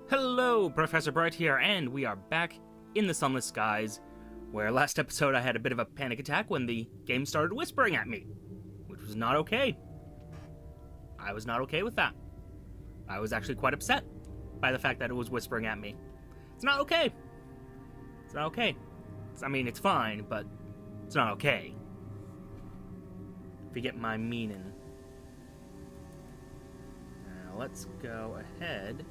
Hello, Professor Bright here, and we are back in the Sunless Skies, where last episode I had a bit of a panic attack when the game started whispering at me, which was not okay. I was not okay with that. I was actually quite upset by the fact that it was whispering at me. It's not okay. It's not okay. It's fine, but it's not okay. If you get my meaning. Now, let's go ahead.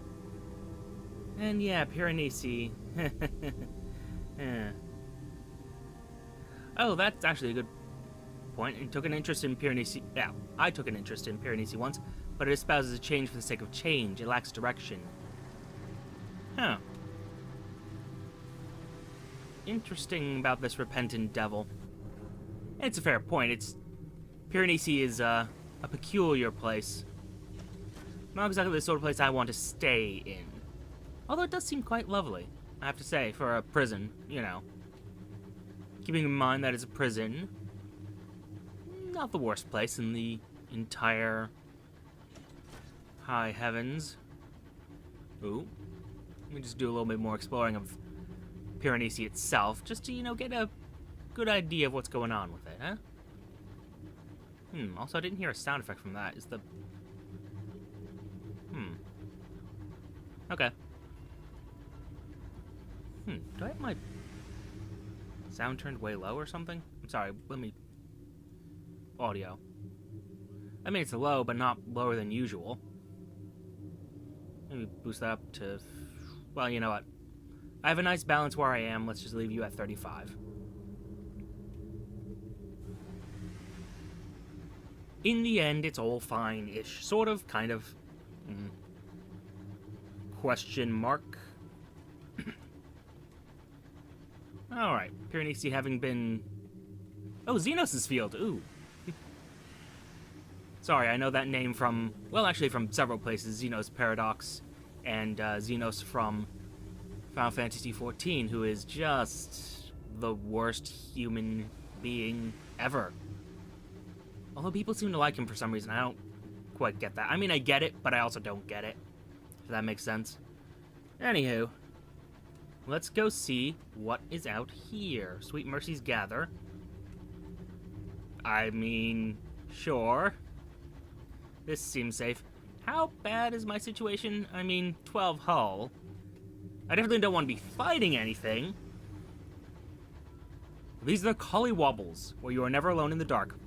And yeah, Piranesi. Yeah. Oh, that's actually a good point. I took an interest in Piranesi. Yeah, I took an interest in Piranesi once, but it espouses a change for the sake of change. It lacks direction. Huh. Interesting about this repentant devil. And it's a fair point. Piranesi is a peculiar place. Not exactly the sort of place I want to stay in. Although it does seem quite lovely, I have to say, for a prison, you know. Keeping in mind that it's a prison, not the worst place in the entire high heavens. Ooh. Let me just do a little bit more exploring of Piranesi itself, just to, get a good idea of what's going on with it, huh? Also I didn't hear a sound effect from that. Is the... Okay. Do I have my sound turned way low or something? I'm sorry, let me... Audio. It's low, but not lower than usual. Maybe boost that up to... Well, you know what? I have a nice balance where I am. Let's just leave you at 35. In the end, it's all fine-ish. Sort of, kind of. Question mark. Alright, Piranesi having been... Oh, Xenos' field, ooh. Sorry, I know that name from... Well, actually from several places. Xenos Paradox and Xenos from Final Fantasy XIV, who is just the worst human being ever. Although people seem to like him for some reason, I don't quite get that. I get it, but I also don't get it. If that makes sense. Anywho, let's go see what is out here. Sweet Mercy's Gather. Sure. This seems safe. How bad is my situation? 12 hull. I definitely don't want to be fighting anything. These are the Collywobbles, where you are never alone in the dark.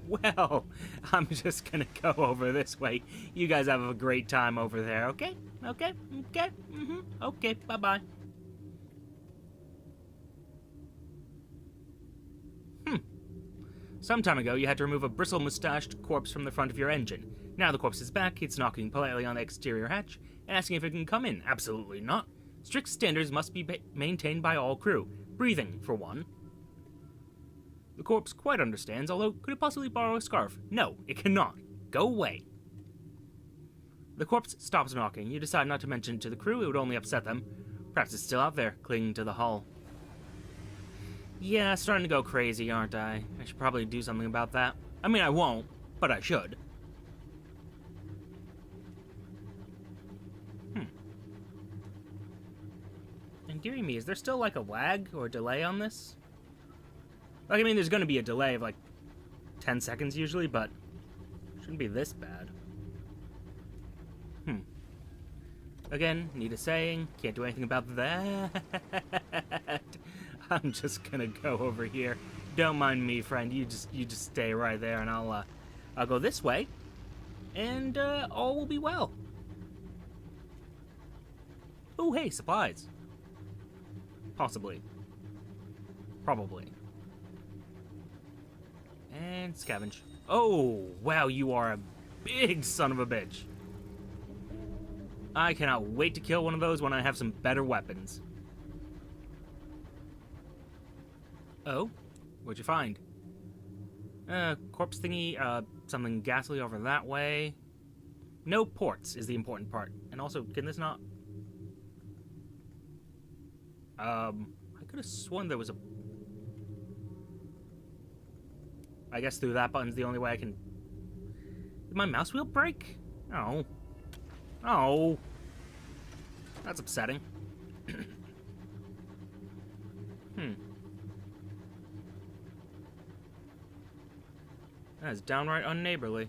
Well, I'm just gonna go over this way. You guys have a great time over there, okay? Okay? Okay, bye-bye. Some time ago, you had to remove a bristle-mustached corpse from the front of your engine. Now the corpse is back, it's knocking politely on the exterior hatch, and asking if it can come in. Absolutely not. Strict standards must be maintained by all crew. Breathing, for one. The corpse quite understands, although could it possibly borrow a scarf? No, it cannot. Go away. The corpse stops knocking. You decide not to mention it to the crew, it would only upset them. Perhaps it's still out there, clinging to the hull. Yeah, starting to go crazy, aren't I? I should probably do something about that. I won't, but I should. And dearie me, is there still a lag or a delay on this? There's gonna be a delay of 10 seconds usually, but it shouldn't be this bad. Again, need a saying, can't do anything about that. I'm just gonna go over here. Don't mind me, friend. You just stay right there, and I'll go this way, and all will be well. Oh, hey, supplies. Possibly. Probably. And scavenge. Oh, wow, you are a big son of a bitch. I cannot wait to kill one of those when I have some better weapons. Oh, what'd you find? Corpse thingy, something ghastly over that way. No ports is the important part. And also, can this not... I could have sworn there was a... I guess through that button's the only way I can... Did my mouse wheel break? Oh. Oh. That's upsetting. That is downright unneighborly.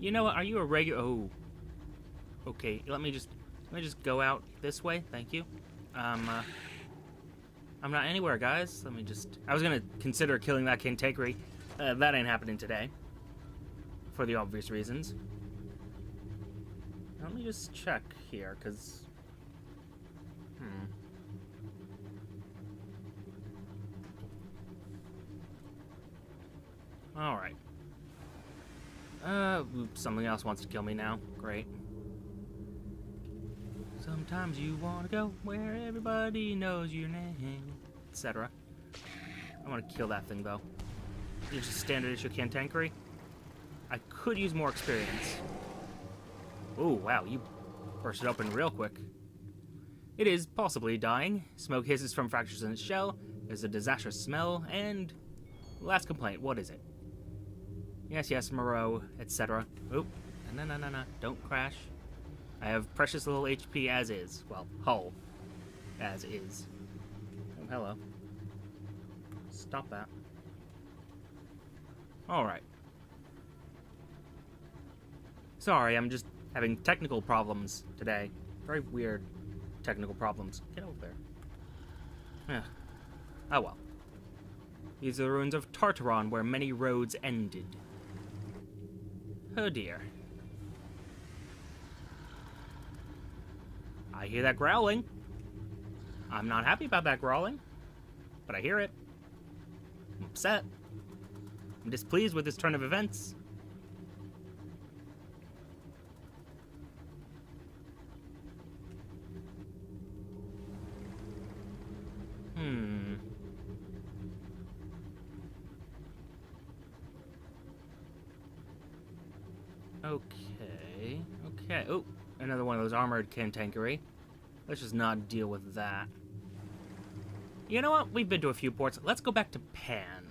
You know what? Are you a regular? Oh. Okay. Let me just go out this way. Thank you. I'm not anywhere, guys. Let me just. I was gonna consider killing that cantankerous. That ain't happening today. For the obvious reasons. Let me just check here, cause. All right. Oops, something else wants to kill me now. Great. Sometimes you want to go where everybody knows your name, etc. I want to kill that thing, though. It's just standard issue cantankerous. I could use more experience. Oh, wow, you burst it open real quick. It is possibly dying. Smoke hisses from fractures in its shell. There's a disastrous smell, and... Last complaint, what is it? Yes, Moreau, etc. Oop. No. Don't crash. I have precious little HP as is. Well, hull. As is. Oh, hello. Stop that. Alright. Sorry, I'm just having technical problems today. Very weird technical problems. Get over there. Yeah. Oh well. These are the ruins of Tartaron, where many roads ended. Oh dear. I hear that growling. I'm not happy about that growling, but I hear it. I'm upset. I'm displeased with this turn of events. Okay. Oh, another one of those armored cantankerous. Let's just not deal with that. You know what? We've been to a few ports. Let's go back to Pan.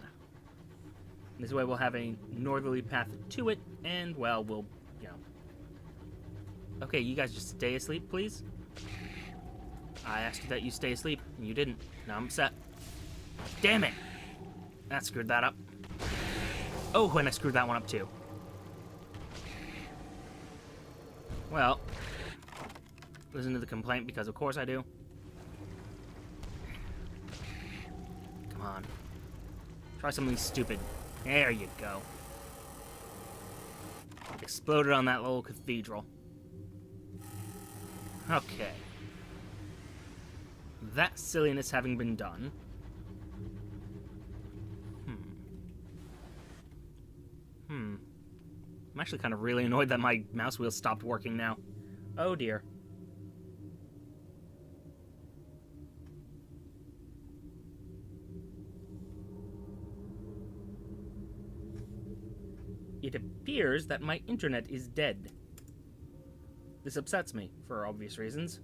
This way we'll have a northerly path to it, and, well, we'll, you know... Okay, you guys just stay asleep, please. I asked that you stay asleep, and you didn't. Now I'm upset. Damn it! That screwed that up. Oh, and I screwed that one up, too. Well, listen to the complaint, because of course I do. Come on. Try something stupid. There you go. Exploded on that little cathedral. Okay. That silliness having been done. I'm actually kind of really annoyed that my mouse wheel stopped working now. Oh dear. It appears that my internet is dead. This upsets me, for obvious reasons.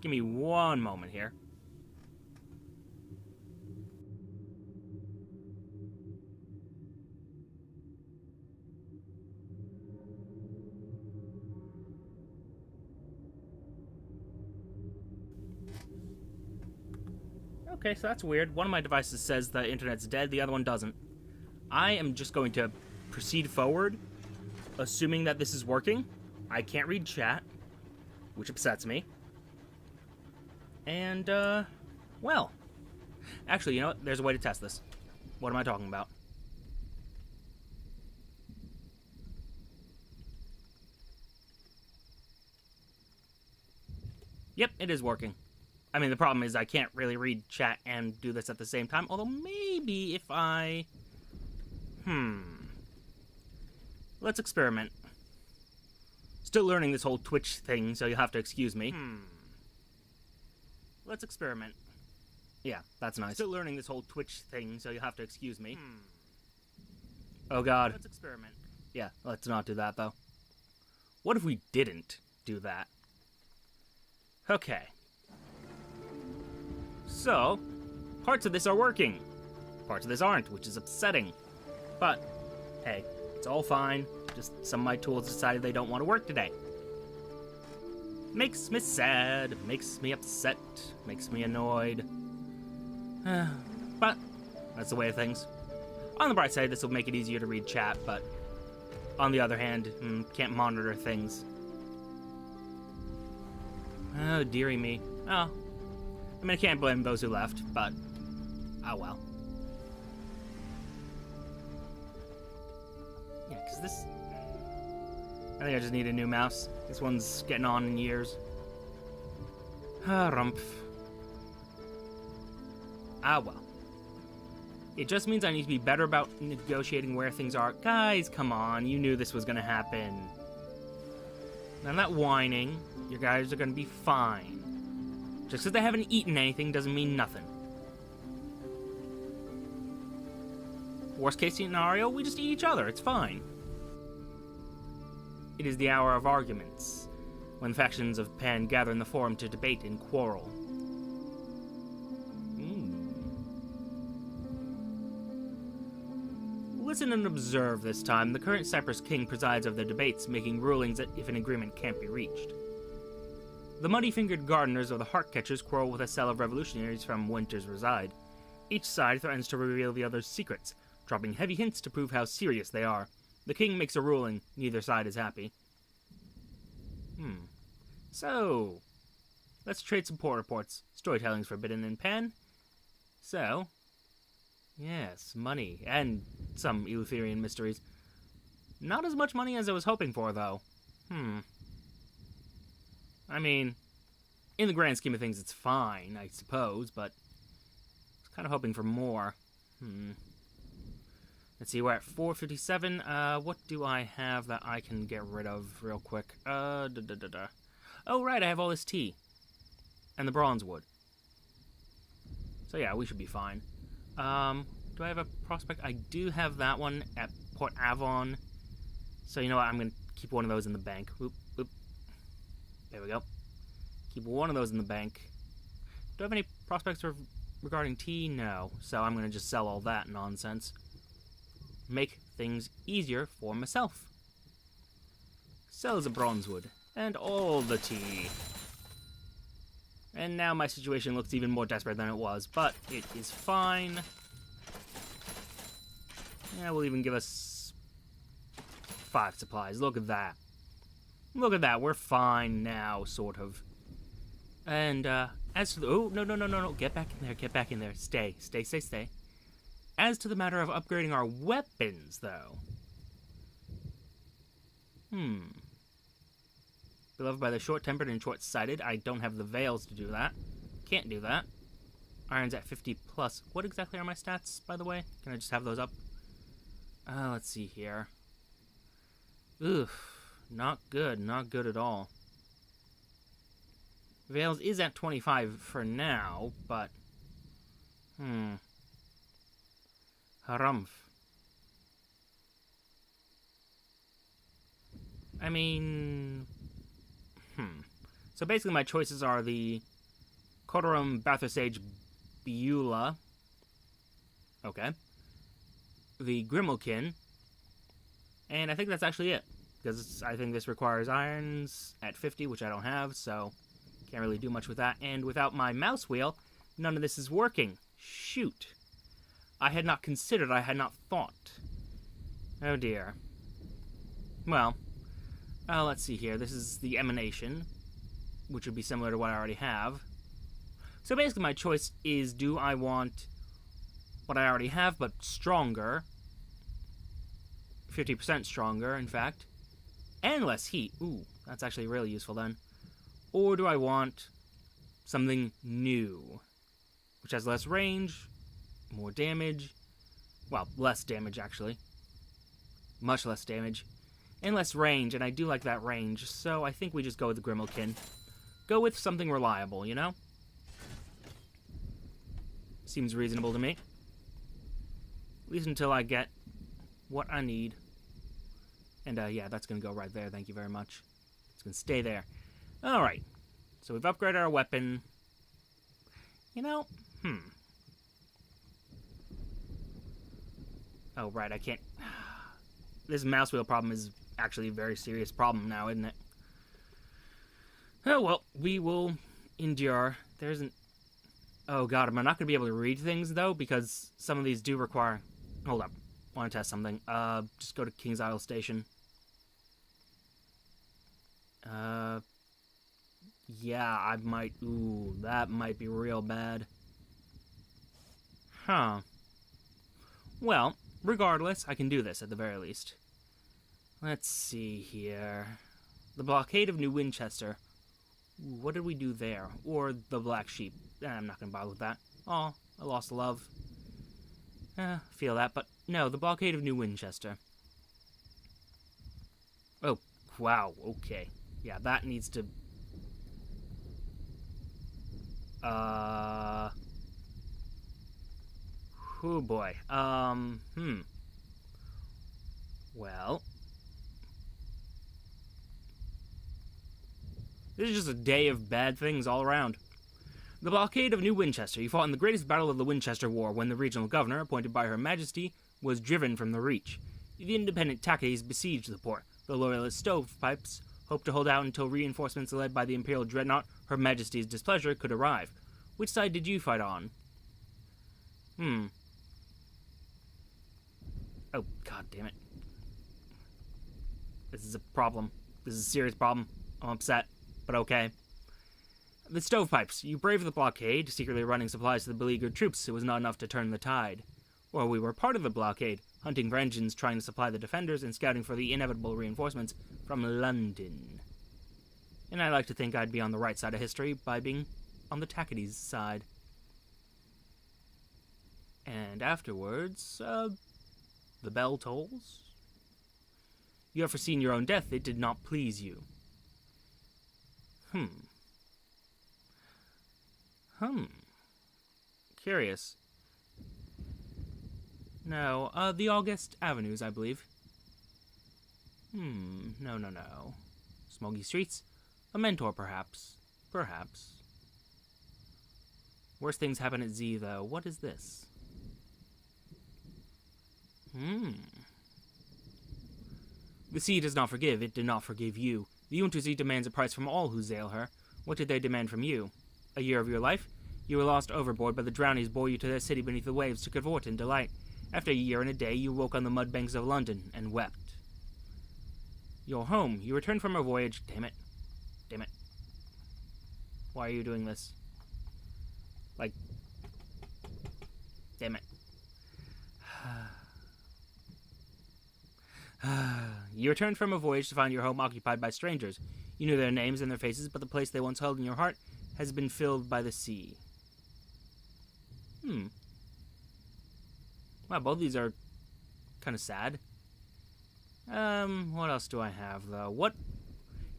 Give me one moment here. Okay, so that's weird. One of my devices says the internet's dead, the other one doesn't. I am just going to proceed forward, assuming that this is working. I can't read chat, which upsets me. And, well. Actually, you know what? There's a way to test this. What am I talking about? Yep, it is working. I mean, the problem is I can't really read chat and do this at the same time. Although maybe if I... Let's experiment. Still learning this whole Twitch thing, so you'll have to excuse me. Let's experiment. Yeah, that's nice. Still learning this whole Twitch thing, so you'll have to excuse me. Oh god. Let's experiment. Yeah, let's not do that, though. What if we didn't do that? Okay. So, parts of this are working. Parts of this aren't, which is upsetting. But, hey, it's all fine. Just some of my tools decided they don't want to work today. Makes me sad, makes me upset, makes me annoyed. But that's the way of things. On the bright side, this will make it easier to read chat, but on the other hand, can't monitor things. Oh, dearie me. Oh. I mean, I can't blame those who left, but oh well. Yeah, because this... I think I just need a new mouse. This one's getting on in years. Ah, rumph. Ah, well. It just means I need to be better about negotiating where things are. Guys, come on. You knew this was going to happen. I'm not whining. Your guys are going to be fine. Just because they haven't eaten anything doesn't mean nothing. Worst case scenario, we just eat each other. It's fine. It is the hour of arguments, when factions of Pan gather in the forum to debate and quarrel. Listen and observe this time. The current Cyprus king presides over the debates, making rulings if an agreement can't be reached. The muddy-fingered gardeners or the heart-catchers quarrel with a cell of revolutionaries from Winter's reside. Each side threatens to reveal the other's secrets, dropping heavy hints to prove how serious they are. The king makes a ruling. Neither side is happy. So, let's trade some port reports. Storytelling's forbidden in Pan. So, yes, money, and some Eleutherian mysteries. Not as much money as I was hoping for, though. I mean, in the grand scheme of things, it's fine, I suppose, but I was kind of hoping for more. Let's see, we're at 457. What do I have that I can get rid of real quick? Oh, right, I have all this tea. And the bronze wood. So yeah, we should be fine. Do I have a prospect? I do have that one at Port Avon. So you know what, I'm going to keep one of those in the bank. Oop. There we go. Keep one of those in the bank. Do I have any prospects regarding tea? No. So I'm going to just sell all that nonsense. Make things easier for myself. Sell the bronzewood and all the tea. And now my situation looks even more desperate than it was, but it is fine. Yeah, we'll even give us 5 supplies. Look at that. Look at that. We're fine now, sort of. And as to the... Oh, no. Get back in there. Get back in there. Stay. As to the matter of upgrading our weapons, though. Beloved by the short-tempered and short-sighted, I don't have the veils to do that. Can't do that. Iron's at 50 plus. What exactly are my stats, by the way? Can I just have those up? Let's see here. Oof. Not good. Not good at all. Veils is at 25 for now, but... Harumph. I mean... So basically my choices are the Cotorum Bathosage Beulah. Okay. The Grimalkin. And I think that's actually it. Because I think this requires irons at 50, which I don't have, so can't really do much with that. And without my mouse wheel, none of this is working. Shoot. I had not considered, I had not thought. Oh dear. Well, let's see here. This is the Emanation, which would be similar to what I already have. So basically my choice is, do I want what I already have, but stronger? 50% stronger, in fact. And less heat. Ooh, that's actually really useful then. Or do I want something new, which has less range, more damage, well, less damage actually, much less damage, and less range, and I do like that range, so I think we just go with the Grimalkin. Go with something reliable, you know? Seems reasonable to me. At least until I get what I need. And yeah, that's gonna go right there, thank you very much. It's gonna stay there. Alright, so we've upgraded our weapon. You know, Oh, right, I can't... This mouse wheel problem is actually a very serious problem now, isn't it? Oh, well, we will endure. There's an... Oh, God, am I not going to be able to read things, though? Because some of these do require... Hold up. I want to test something. Just go to King's Isle Station. Yeah, I might... Ooh, that might be real bad. Huh. Well, regardless, I can do this at the very least. Let's see here. The blockade of New Winchester. Ooh, what did we do there? Or the Black Sheep. I'm not going to bother with that. Oh, I lost love. Feel that, but no, the blockade of New Winchester. Oh, wow, okay. Yeah, that needs to... Oh boy. Well... This is just a day of bad things all around. The blockade of New Winchester. You fought in the greatest battle of the Winchester War when the regional governor, appointed by Her Majesty, was driven from the Reach. The independent Takis besieged the port. The loyalist stovepipes hoped to hold out until reinforcements led by the Imperial Dreadnought, Her Majesty's displeasure, could arrive. Which side did you fight on? Oh, god damn it. This is a problem. This is a serious problem. I'm upset, but okay. The stovepipes. You braved the blockade, secretly running supplies to the beleaguered troops. It was not enough to turn the tide. Or we were part of the blockade, hunting for engines, trying to supply the defenders, and scouting for the inevitable reinforcements from London. And I like to think I'd be on the right side of history by being on the Tacity's side. And afterwards, the bell tolls. You have foreseen your own death. It did not please you. Curious. No, the August Avenues, I believe. No. Smoky streets? A mentor, perhaps. Perhaps. Worst things happen at Z, though. What is this? The sea does not forgive. It did not forgive you. The Untersee demands a price from all who zail her. What did they demand from you? A year of your life? You were lost overboard, but the drownies bore you to their city beneath the waves to cavort in delight. After a year and a day, you woke on the mud banks of London and wept. You're home. You returned from a voyage. Damn it. Damn it. Why are you doing this? Like... Damn it. You returned from a voyage to find your home occupied by strangers. You knew their names and their faces, but the place they once held in your heart has been filled by the sea. Wow, both these are kind of sad. What else do I have, though?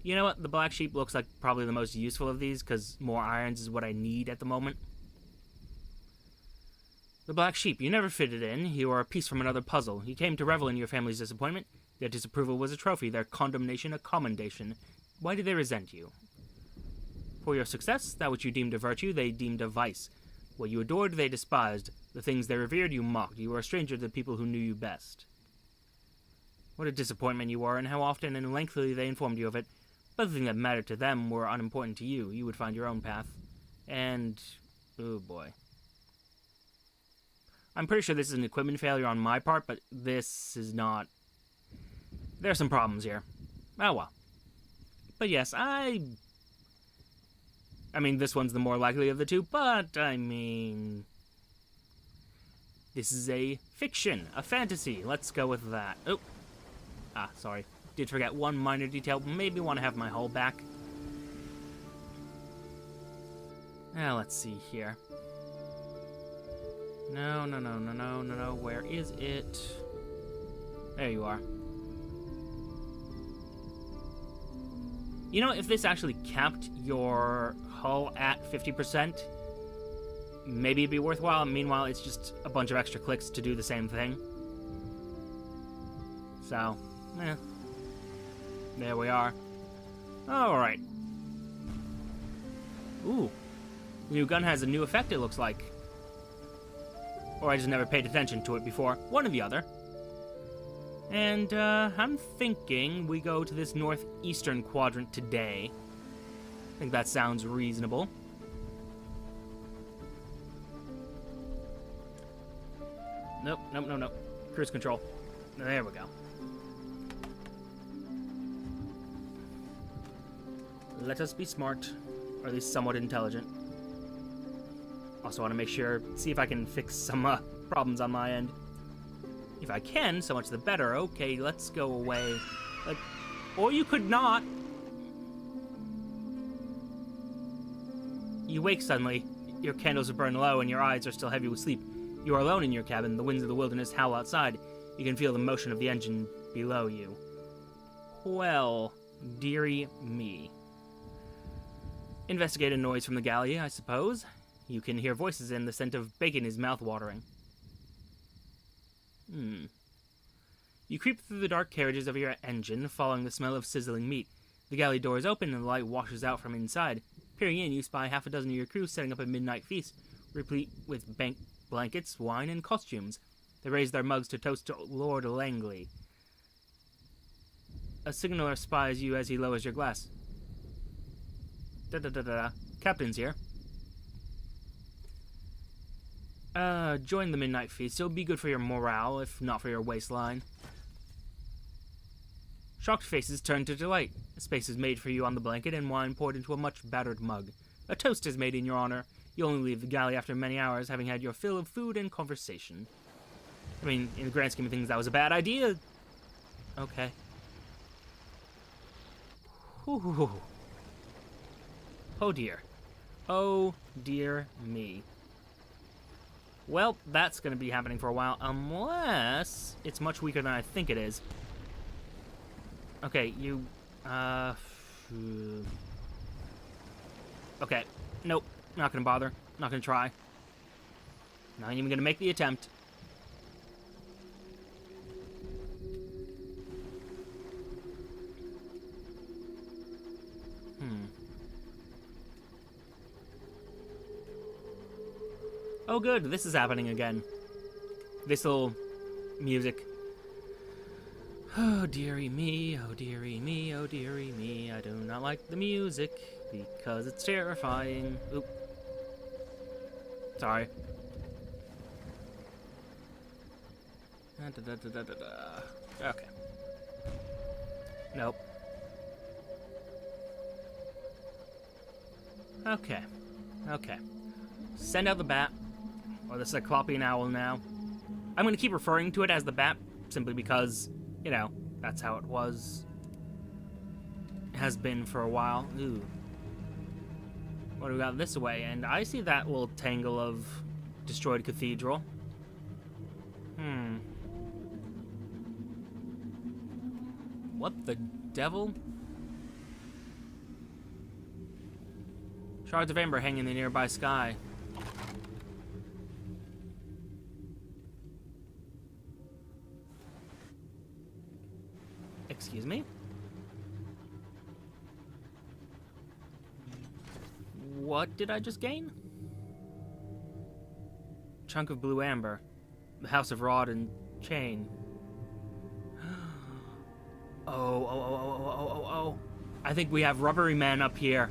You know what? The Black Sheep looks like probably the most useful of these, because more irons is what I need at the moment. The Black Sheep. You never fitted in. You are a piece from another puzzle. You came to revel in your family's disappointment. Their disapproval was a trophy, their condemnation a commendation. Why did they resent you? For your success, that which you deemed a virtue, they deemed a vice. What you adored, they despised. The things they revered, you mocked. You were a stranger to the people who knew you best. What a disappointment you were, and how often and lengthily they informed you of it. But the things that mattered to them were unimportant to you. You would find your own path. And... oh boy. I'm pretty sure this is an equipment failure on my part, but this is not... There are some problems here. Oh well. But yes, I mean, this one's the more likely of the two, but, I mean... This is a fiction, a fantasy. Let's go with that. Oh. Sorry. Did forget one minor detail. Maybe want to have my hull back. Now, let's see here. No. Where is it? There you are. You know, if this actually capped your hull at 50%, maybe it'd be worthwhile. Meanwhile, it's just a bunch of extra clicks to do the same thing. So, there we are. Alright. Ooh. The new gun has a new effect, it looks like. Or I just never paid attention to it before. One or the other. And, I'm thinking we go to this northeastern quadrant today. I think that sounds reasonable. Nope, nope, nope, nope. Cruise control. There we go. Let us be smart, or at least somewhat intelligent. Also want to make sure, see if I can fix some problems on my end. If I can, so much the better. Okay, let's go away. Or you could not. You wake suddenly. Your candles are burned low and your eyes are still heavy with sleep. You are alone in your cabin. The winds of the wilderness howl outside. You can feel the motion of the engine below you. Well, dearie me. Investigate a noise from the galley, I suppose. You can hear voices and the scent of bacon is mouth-watering. You creep through the dark carriages of your engine, following the smell of sizzling meat. The galley doors open and the light washes out from inside. Peering in, you spy half a dozen of your crew setting up a midnight feast, replete with blankets, wine, and costumes. They raise their mugs to toast to Lord Langley. A signaler spies you as he lowers your glass. Da-da-da-da. Captain's here. Join the midnight feast. It'll be good for your morale, if not for your waistline. Shocked faces turn to delight. A space is made for you on the blanket and wine poured into a much battered mug. A toast is made in your honor. You only leave the galley after many hours, having had your fill of food and conversation. I mean, in the grand scheme of things, that was a bad idea. Okay. Whew. Oh dear. Oh dear me. Well, that's going to be happening for a while, unless it's much weaker than I think it is. Okay, you, okay, nope, not going to bother, not going to try. Not even going to make the attempt. Oh good, this is happening again. This little music. Oh dearie me, oh dearie me, oh dearie me. I do not like the music because it's terrifying. Oop. Sorry. Okay. Nope. Okay. Okay. Send out the bat. Or the Cyclopean Owl now. I'm going to keep referring to it as the bat, simply because, you know, that's how it was. Has been for a while. Ooh. What do we got this way? And I see that little tangle of destroyed cathedral. What the devil? Shards of amber hang in the nearby sky. Excuse me? What did I just gain? Chunk of blue amber. The House of Rod and Chain. Oh. I think we have rubbery men up here.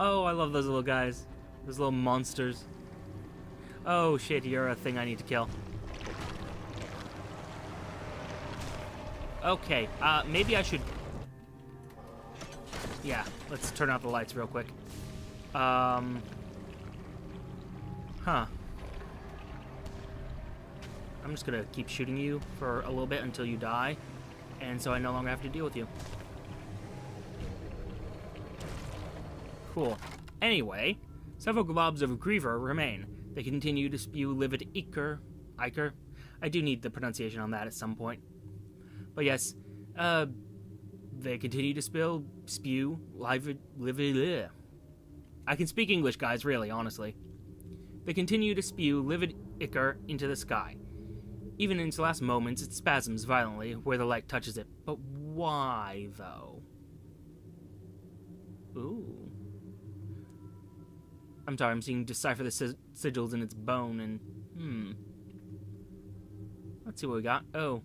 Oh, I love those little guys. Those little monsters. Oh shit, you're a thing I need to kill. Okay, maybe I should... Yeah, let's turn out the lights real quick. Huh. I'm just gonna keep shooting you for a little bit until you die, and so I no longer have to deal with you. Cool. Anyway, several globs of Griever remain. They continue to spew livid ichor. I do need the pronunciation on that at some point. But yes, they continue to spew livid. I can speak English, guys, really, honestly. They continue to spew livid ichor into the sky. Even in its last moments, it spasms violently where the light touches it. But why, though? Ooh. I'm sorry, I'm seeing decipher the sigils in its bone, and... Let's see what we got. Oh,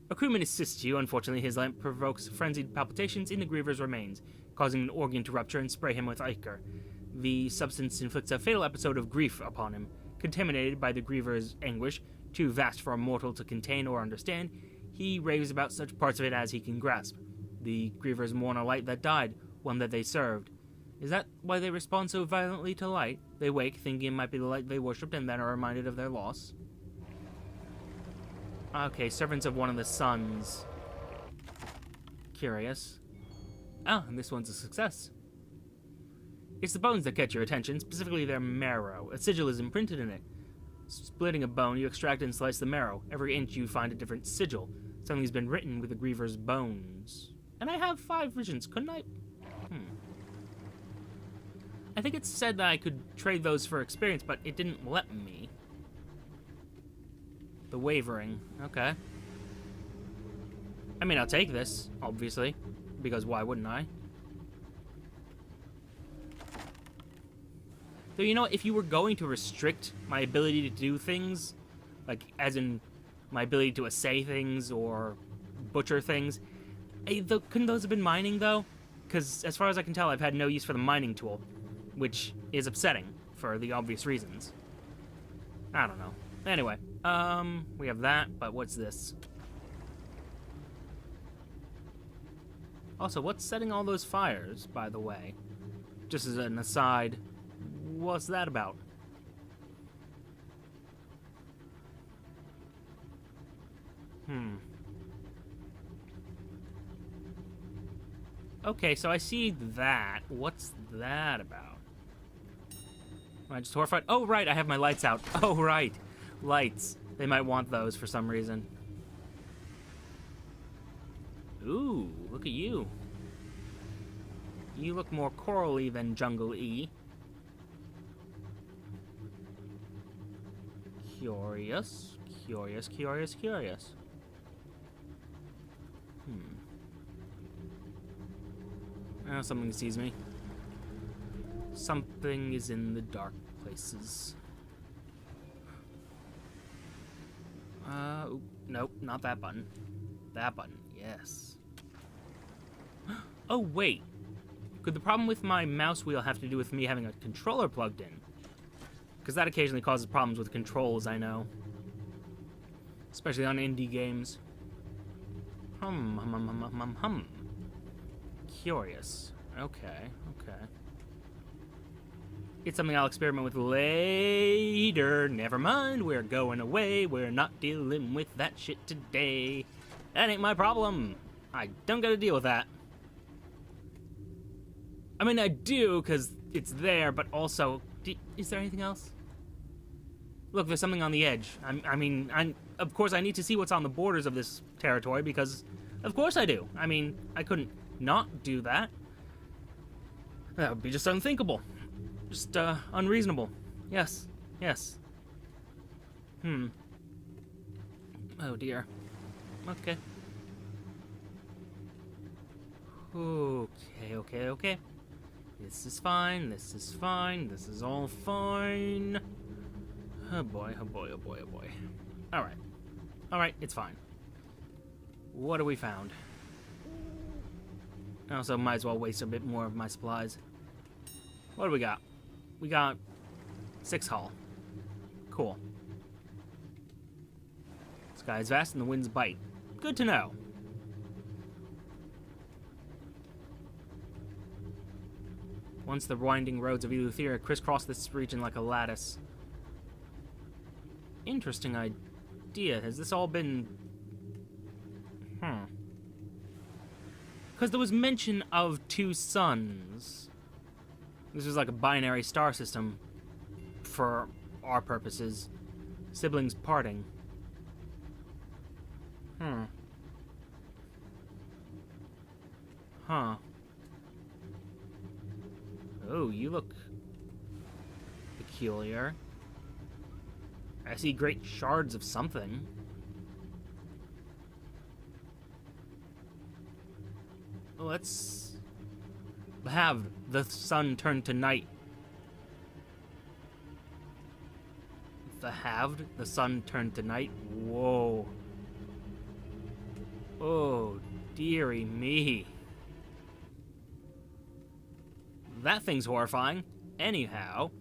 A crewman assists you. Unfortunately, his lamp provokes frenzied palpitations in the Griever's remains, causing an organ to rupture and spray him with ichor. The substance inflicts a fatal episode of grief upon him. Contaminated by the Griever's anguish, too vast for a mortal to contain or understand, he raves about such parts of it as he can grasp. The Grievers mourn a light that died, one that they served. Is that why they respond so violently to light? They wake, thinking it might be the light they worshipped, and then are reminded of their loss. Okay, servants of one of the suns. Curious. Ah, and this one's a success. It's the bones that catch your attention, specifically their marrow. A sigil is imprinted in it. Splitting a bone, you extract and slice the marrow. Every inch you find a different sigil. Something's been written with the Griever's bones. And I have 5 visions, couldn't I? I think it said that I could trade those for experience, but it didn't let me. The wavering. Okay. I mean, I'll take this, obviously. Because why wouldn't I? So, you know, if you were going to restrict my ability to do things, like, as in my ability to assay things or butcher things, couldn't those have been mining, though? Because, as far as I can tell, I've had no use for the mining tool, which is upsetting for the obvious reasons. I don't know. Anyway, we have that, but what's this? Also, what's setting all those fires, by the way? Just as an aside, what's that about? Okay, so I see that. What's that about? Am I just horrified? Oh, right, I have my lights out. Oh, right. Lights. They might want those for some reason. Ooh, look at you. You look more corally than jungle-y. Curious. Curious, curious, curious. Oh, something sees me. Something is in the dark places. Nope, not that button. That button, yes. Oh, wait. Could the problem with my mouse wheel have to do with me having a controller plugged in? Because that occasionally causes problems with controls, I know. Especially on indie games. Curious. Okay. It's something I'll experiment with later. Never mind, we're going away. We're not dealing with that shit today. That ain't my problem. I don't gotta deal with that. I mean, I do, because it's there, but also... is there anything else? Look, there's something on the edge. Of course, I need to see what's on the borders of this territory, because... of course I do. I mean, I couldn't not do that. That would be just unthinkable. Just, unreasonable. Yes. Oh, dear. Okay. Okay. This is fine. This is all fine. Oh boy. Alright, it's fine. What have we found? I also might as well waste a bit more of my supplies. What do we got? We got 6 hull. Cool. Sky is vast and the winds bite. Good to know. Once the winding roads of Eleutheria crisscross this region like a lattice. Interesting idea. Has this all been... Because there was mention of 2 suns. This was like a binary star system for our purposes. Siblings parting. Oh, you look peculiar. I see great shards of something. Let's have the sun turn to night. The halved, the sun turned to night. Whoa. Oh, dearie me. That thing's horrifying. Anyhow.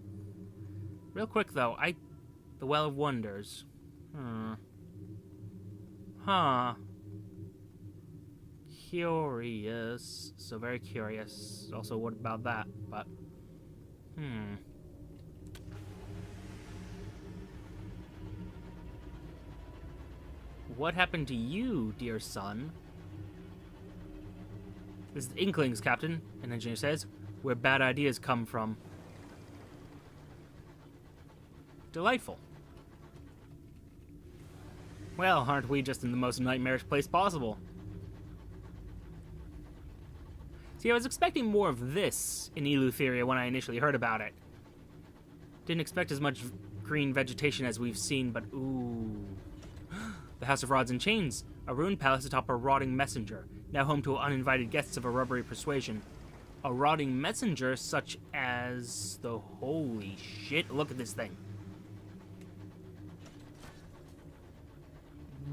Real quick, though, the Well of Wonders. Huh. Curious. So very curious. Also, what about that? But, What happened to you, dear son? This is Inklings, Captain, an engineer says, where bad ideas come from. Delightful. Well, aren't we just in the most nightmarish place possible? See, I was expecting more of this in Eleutheria when I initially heard about it. Didn't expect as much green vegetation as we've seen, but ooh. The House of Rods and Chains, a ruined palace atop a rotting messenger, now home to uninvited guests of a rubbery persuasion. A rotting messenger such as the holy shit, look at this thing.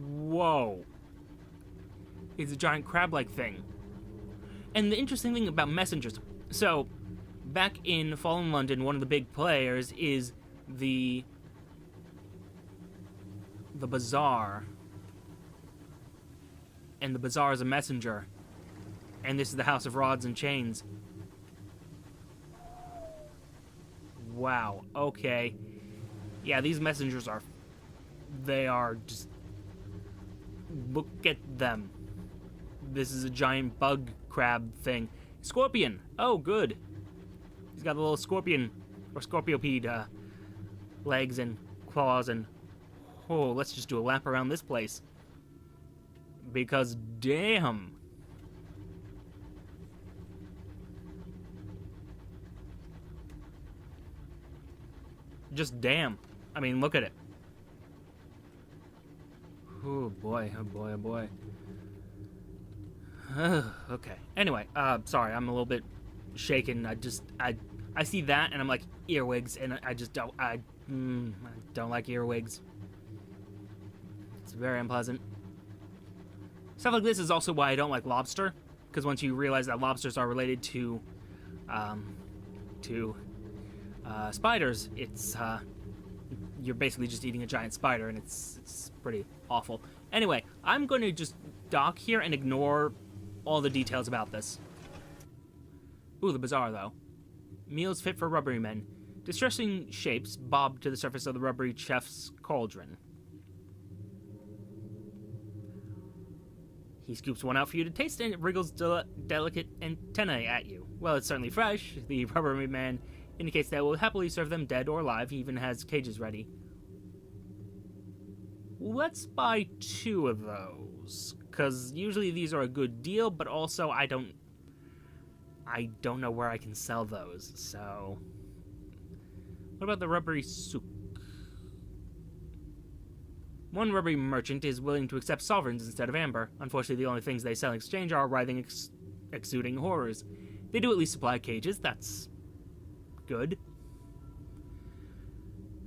Whoa. It's a giant crab-like thing. And the interesting thing about messengers, so back in Fallen London, one of the big players is the bazaar. And the bazaar is a messenger. And this is the House of Rods and Chains. Wow, okay. Yeah, these messengers they are just, look at them. This is a giant bug crab thing. Scorpion! Oh, good. He's got a little scorpion, or scorpiopede, legs and claws and... Oh, let's just do a lap around this place. Because, damn. Just damn. I mean, look at it. Oh boy, oh boy, oh boy. Okay. Anyway, sorry, I'm a little bit shaken. I see that and I'm like, earwigs, and I don't like earwigs. It's very unpleasant. Stuff like this is also why I don't like lobster, because once you realize that lobsters are related to spiders, it's you're basically just eating a giant spider, and it's pretty awful. Anyway, I'm going to just dock here and ignore all the details about this. Ooh, the bazaar, though. Meals fit for rubbery men. Distressing shapes bob to the surface of the rubbery chef's cauldron. He scoops one out for you to taste, and it wriggles delicate antennae at you. Well, it's certainly fresh. The rubbery man indicates that it will happily serve them dead or alive. He even has cages ready. Let's buy 2 of those, because usually these are a good deal, but also I don't know where I can sell those, so... What about the rubbery souk? One rubbery merchant is willing to accept sovereigns instead of amber. Unfortunately, the only things they sell in exchange are writhing, exuding horrors. They do at least supply cages, that's good.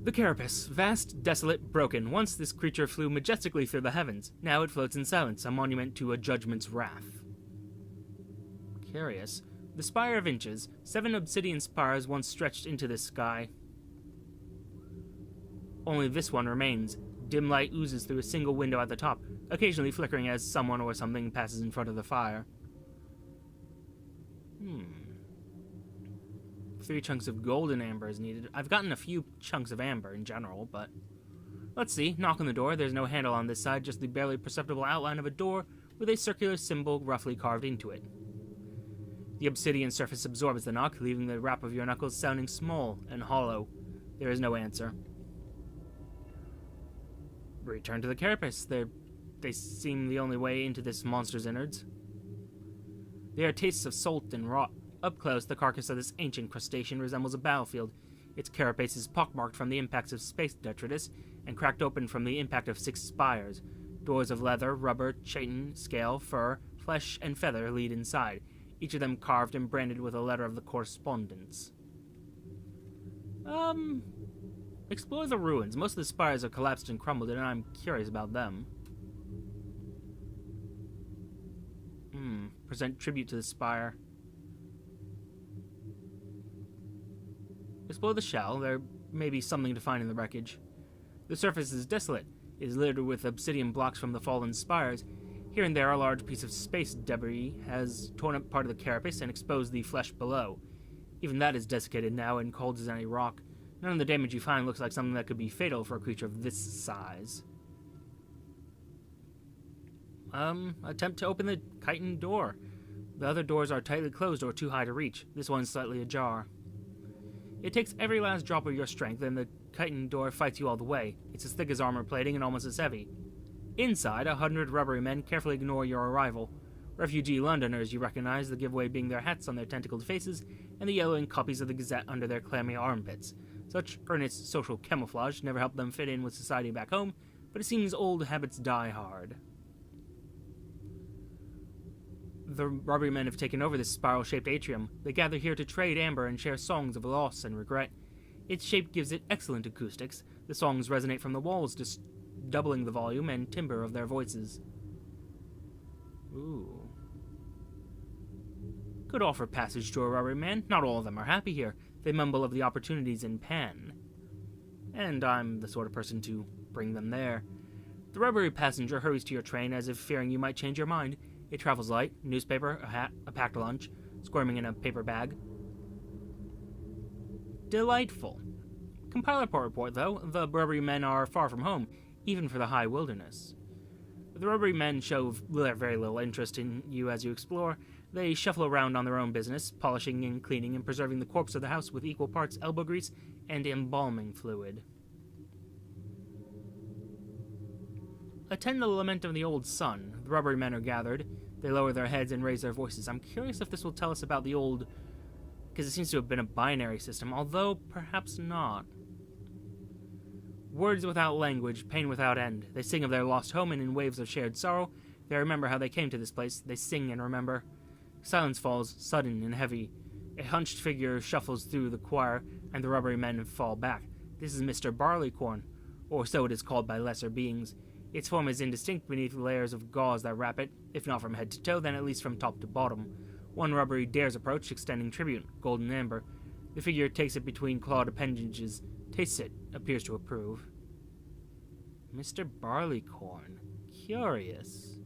The carapace, vast, desolate, broken. Once this creature flew majestically through the heavens. Now it floats in silence, a monument to a judgment's wrath. Curious. The spire of inches. 7 obsidian spires once stretched into this sky. Only this one remains. Dim light oozes through a single window at the top, occasionally flickering as someone or something passes in front of the fire. 3 chunks of golden amber is needed. I've gotten a few chunks of amber in general, but... Let's see. Knock on the door. There's no handle on this side, just the barely perceptible outline of a door with a circular symbol roughly carved into it. The obsidian surface absorbs the knock, leaving the rap of your knuckles sounding small and hollow. There is no answer. Return to the carapace. They seem the only way into this monster's innards. There are tastes of salt and rot. Up close, the carcass of this ancient crustacean resembles a battlefield. Its carapace is pockmarked from the impacts of space detritus and cracked open from the impact of 6 spires. Doors of leather, rubber, chitin, scale, fur, flesh, and feather lead inside, each of them carved and branded with a letter of the correspondence. Explore the ruins. Most of the spires are collapsed and crumbled, and I'm curious about them. Present tribute to the spire. Explore the shell. There may be something to find in the wreckage. The surface is desolate. It is littered with obsidian blocks from the fallen spires. Here and there, a large piece of space debris has torn up part of the carapace and exposed the flesh below. Even that is desiccated now and cold as any rock. None of the damage you find looks like something that could be fatal for a creature of this size. Attempt to open the chitin door. The other doors are tightly closed or too high to reach. This one's slightly ajar. It takes every last drop of your strength, and the chitin door fights you all the way. It's as thick as armor plating and almost as heavy. Inside, 100 rubbery men carefully ignore your arrival. Refugee Londoners you recognize, the giveaway being their hats on their tentacled faces, and the yellowing copies of the Gazette under their clammy armpits. Such earnest social camouflage never helped them fit in with society back home, but it seems old habits die hard. The rubbery men have taken over this spiral-shaped atrium. They gather here to trade amber and share songs of loss and regret. Its shape gives it excellent acoustics. The songs resonate from the walls, just doubling the volume and timbre of their voices. Ooh. Could offer passage to a rubbery man. Not all of them are happy here. They mumble of the opportunities in Pan. And I'm the sort of person to bring them there. The rubbery passenger hurries to your train as if fearing you might change your mind. It travels light, newspaper, a hat, a packed lunch, squirming in a paper bag. Delightful. Compiler report, though, the rubbery men are far from home, even for the high wilderness. The rubbery men show very little interest in you as you explore. They shuffle around on their own business, polishing and cleaning and preserving the corpse of the house with equal parts elbow grease and embalming fluid. Attend the lament of the old sun. The rubbery men are gathered. They lower their heads and raise their voices. I'm curious if this will tell us about the old... because it seems to have been a binary system, although perhaps not. Words without language, pain without end. They sing of their lost home, and in waves of shared sorrow, they remember how they came to this place. They sing and remember. Silence falls, sudden and heavy. A hunched figure shuffles through the choir, and the rubbery men fall back. This is Mr. Barleycorn, or so it is called by lesser beings. Its form is indistinct beneath layers of gauze that wrap it, if not from head to toe, then at least from top to bottom. One rubbery dares approach, extending tribute, golden amber. The figure takes it between clawed appendages, tastes it, appears to approve. Mr. Barleycorn. Curious.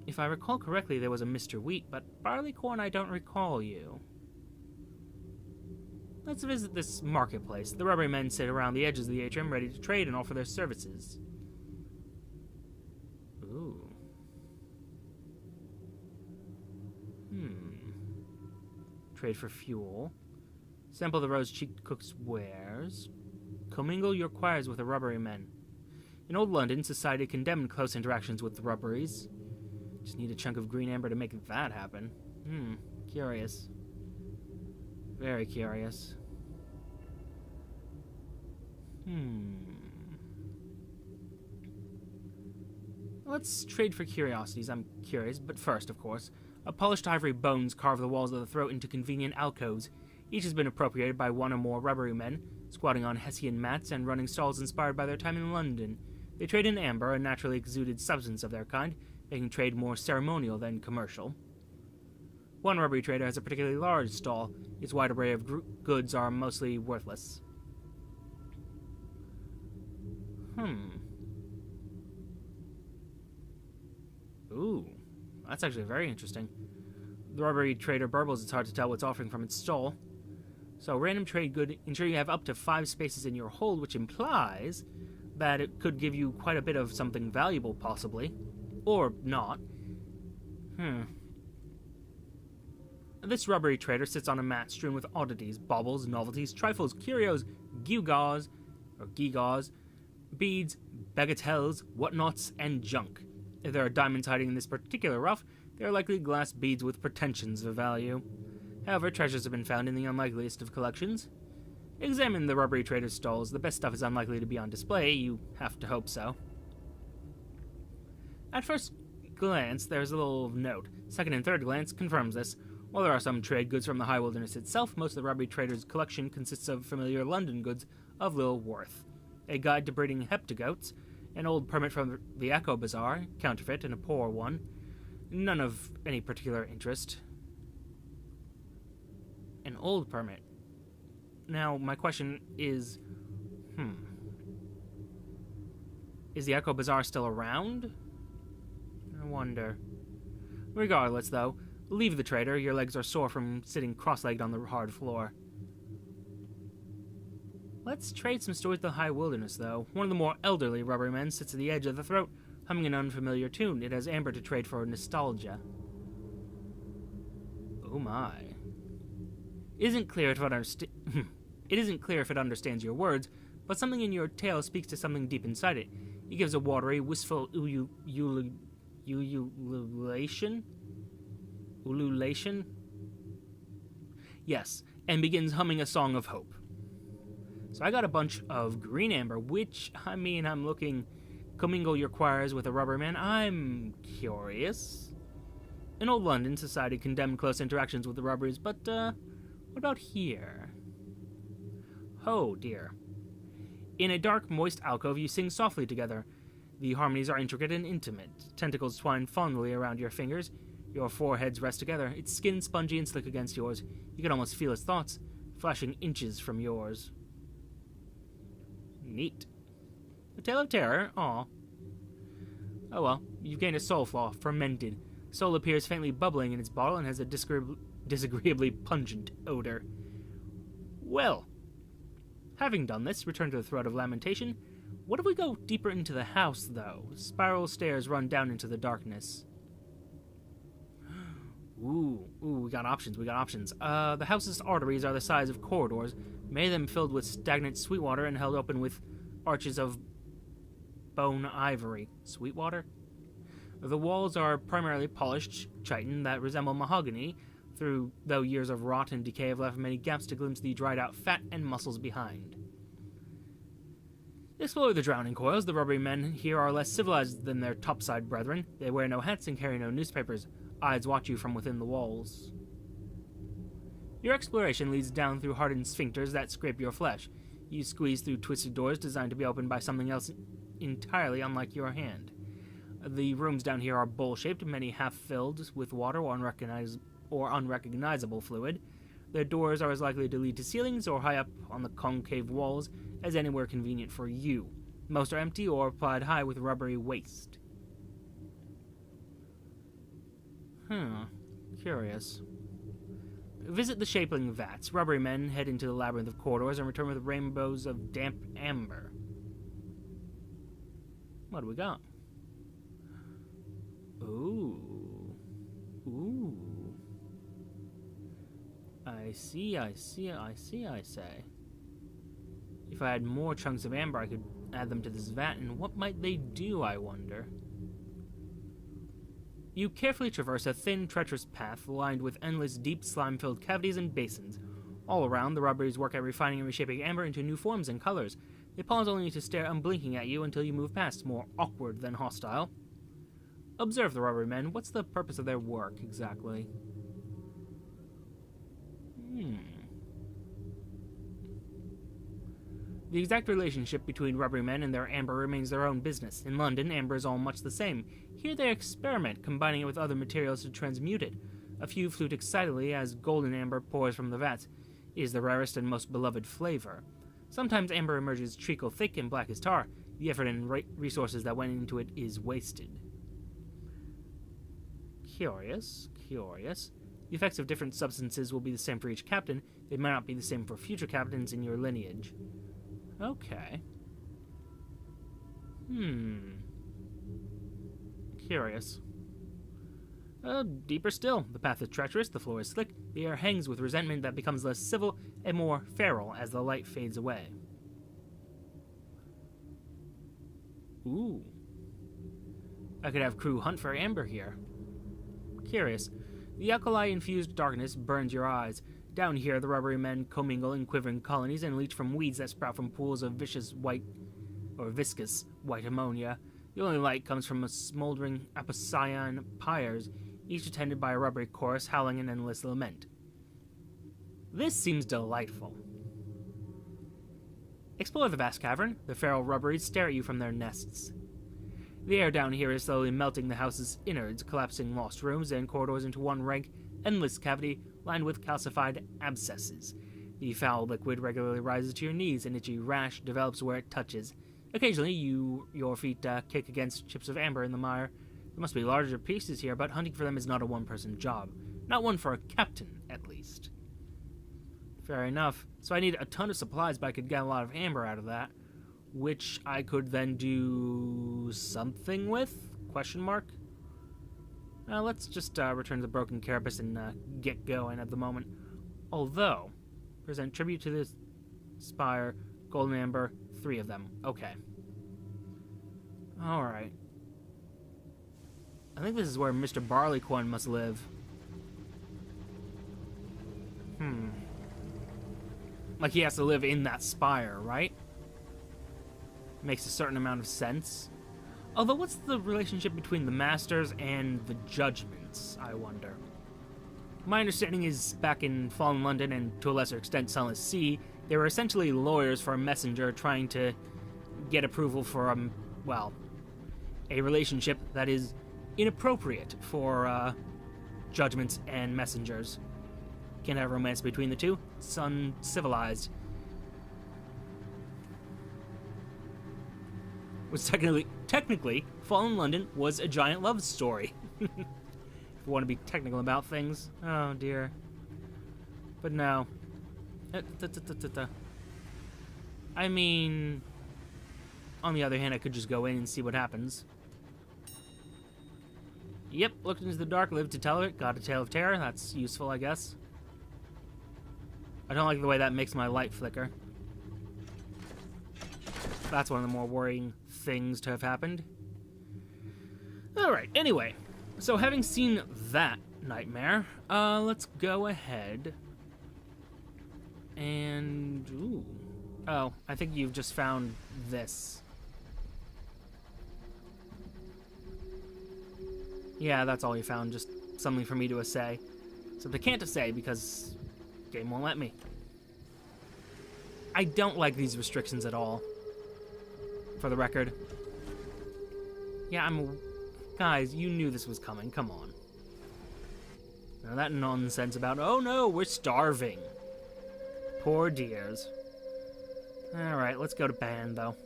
If I recall correctly, there was a Mr. Wheat, but Barleycorn, I don't recall you. Let's visit this marketplace. The rubbery men sit around the edges of the atrium, ready to trade and offer their services. Ooh. Trade for fuel. Sample the rose-cheeked cook's wares. Commingle your choirs with the rubbery men. In old London, society condemned close interactions with the rubberies. Just need a chunk of green amber to make that happen. Curious. Very curious. Let's trade for curiosities. I'm curious, but first, of course, a polished ivory bones carve the walls of the throat into convenient alcoves. Each has been appropriated by one or more rubbery men, squatting on Hessian mats and running stalls inspired by their time in London. They trade in amber, a naturally exuded substance of their kind, making trade more ceremonial than commercial. One rubbery trader has a particularly large stall. Its wide array of goods are mostly worthless. Ooh, that's actually very interesting. The rubbery trader burbles. It's hard to tell what's offering from its stall. So, random trade good. Ensure you have up to 5 spaces in your hold, which implies that it could give you quite a bit of something valuable, possibly. Or not. This rubbery trader sits on a mat strewn with oddities, baubles, novelties, trifles, curios, gewgaws, beads, bagatelles, whatnots, and junk. If there are diamonds hiding in this particular rough, they are likely glass beads with pretensions of value. However, treasures have been found in the unlikeliest of collections. Examine the rubbery trader's stalls. The best stuff is unlikely to be on display. You have to hope so. At first glance, there's a little note. Second and third glance confirms this. While there are some trade goods from the high wilderness itself, most of the rubbery trader's collection consists of familiar London goods of little worth. A guide to breeding heptagoats, an old permit from the Echo Bazaar, counterfeit and a poor one, None of any particular interest. An old permit. Now, my question is, is the Echo Bazaar still around? I wonder. Regardless, though, leave the trader. Your legs are sore from sitting cross-legged on the hard floor. Let's trade some stories to the high wilderness, though. One of the more elderly rubbery men sits at the edge of the throat, humming an unfamiliar tune. It has amber to trade for nostalgia. Oh my. It isn't clear if it understands your words, but something in your tale speaks to something deep inside it. It gives a watery, wistful ululation? Ululation? Yes, and begins humming a song of hope. So I got a bunch of green amber, which, I'm looking, commingle your choirs with a rubber man. I'm curious. In old London, society condemned close interactions with the rubberies, but, what about here? Oh, dear. In a dark, moist alcove, you sing softly together. The harmonies are intricate and intimate. Tentacles twine fondly around your fingers. Your foreheads rest together, its skin spongy and slick against yours. You can almost feel its thoughts, flashing inches from yours. Neat. A tale of terror? Aw. Oh well, you've gained a soul flaw, fermented. Soul appears faintly bubbling in its bottle and has a disagreeably pungent odor. Well, having done this, return to the throat of lamentation. What if we go deeper into the house, though? Spiral stairs run down into the darkness. Ooh, we got options. The house's arteries are the size of corridors, many of them filled with stagnant sweet water and held open with arches of bone ivory. Sweet water? The walls are primarily polished chitin that resemble mahogany, though years of rot and decay have left many gaps to glimpse the dried-out fat and muscles behind. Explore the drowning coils. The rubbery men here are less civilized than their topside brethren. They wear no hats and carry no newspapers. Eyes watch you from within the walls. Your exploration leads down through hardened sphincters that scrape your flesh. You squeeze through twisted doors designed to be opened by something else entirely unlike your hand. The rooms down here are bowl-shaped, many half-filled with water or unrecognizable fluid. Their doors are as likely to lead to ceilings or high up on the concave walls as anywhere convenient for you. Most are empty or applied high with rubbery waste. Curious. Visit the shaping vats. Rubbery men head into the labyrinth of corridors and return with rainbows of damp amber. What do we got? Ooh. I see. If I had more chunks of amber, I could add them to this vat, and what might they do, I wonder? You carefully traverse a thin, treacherous path lined with endless, deep, slime-filled cavities and basins. All around, the rubberies work at refining and reshaping amber into new forms and colors. They pause only to stare unblinking at you until you move past, more awkward than hostile. Observe the rubbery men. What's the purpose of their work, exactly? The exact relationship between rubbery men and their amber remains their own business. In London, amber is all much the same. Here they experiment, combining it with other materials to transmute it. A few flute excitedly as golden amber pours from the vats. It is the rarest and most beloved flavor. Sometimes amber emerges treacle thick and black as tar. The effort and resources that went into it is wasted. Curious. The effects of different substances will be the same for each captain. They might not be the same for future captains in your lineage. Okay. Curious. Deeper still. The path is treacherous, the floor is slick, the air hangs with resentment that becomes less civil and more feral as the light fades away. Ooh. I could have crew hunt for amber here. Curious. The alkali-infused darkness burns your eyes. Down here, the rubbery men commingle in quivering colonies and leach from weeds that sprout from pools of viscous white ammonia. The only light comes from a smoldering apocyan pyres, each attended by a rubbery chorus howling an endless lament. This seems delightful. Explore the vast cavern. The feral rubberies stare at you from their nests. The air down here is slowly melting the house's innards, collapsing lost rooms and corridors into one rank, endless cavity lined with calcified abscesses. The foul liquid regularly rises to your knees, an itchy rash develops where it touches. Occasionally, your feet kick against chips of amber in the mire. There must be larger pieces here, but hunting for them is not a one-person job. Not one for a captain, at least. Fair enough. So I need a ton of supplies, but I could get a lot of amber out of that, which I could then do something with? Question mark? Let's just return to the Broken Carapace and get going at the moment. Although, present tribute to this spire, golden amber, 3 of them. Okay. Alright. I think this is where Mr. Barleycorn must live. Like he has to live in that spire, right? Makes a certain amount of sense. Although, what's the relationship between the Masters and the Judgments, I wonder? My understanding is back in Fallen London, and to a lesser extent Sunless Sea, they were essentially lawyers for a messenger trying to get approval for, well, a relationship that is inappropriate for judgments and messengers. Can't have romance between the two. It's uncivilized. Which technically, Fallen London was a giant love story. If you want to be technical about things. Oh dear. But no. I mean, on the other hand, I could just go in and see what happens. Yep, looked into the dark, lived to tell it, got a tale of terror. That's useful, I guess. I don't like the way that makes my light flicker. That's one of the more worrying things to have happened. Alright, anyway. So having seen that nightmare, let's go ahead and... Ooh. Oh, I think you've just found this. Yeah, that's all you found, just something for me to essay. So I can't essay because the game won't let me. I don't like these restrictions at all, for the record. Yeah, Guys, you knew this was coming, come on. Now that nonsense about, oh no, we're starving. Poor dears. Alright, let's go to band, though.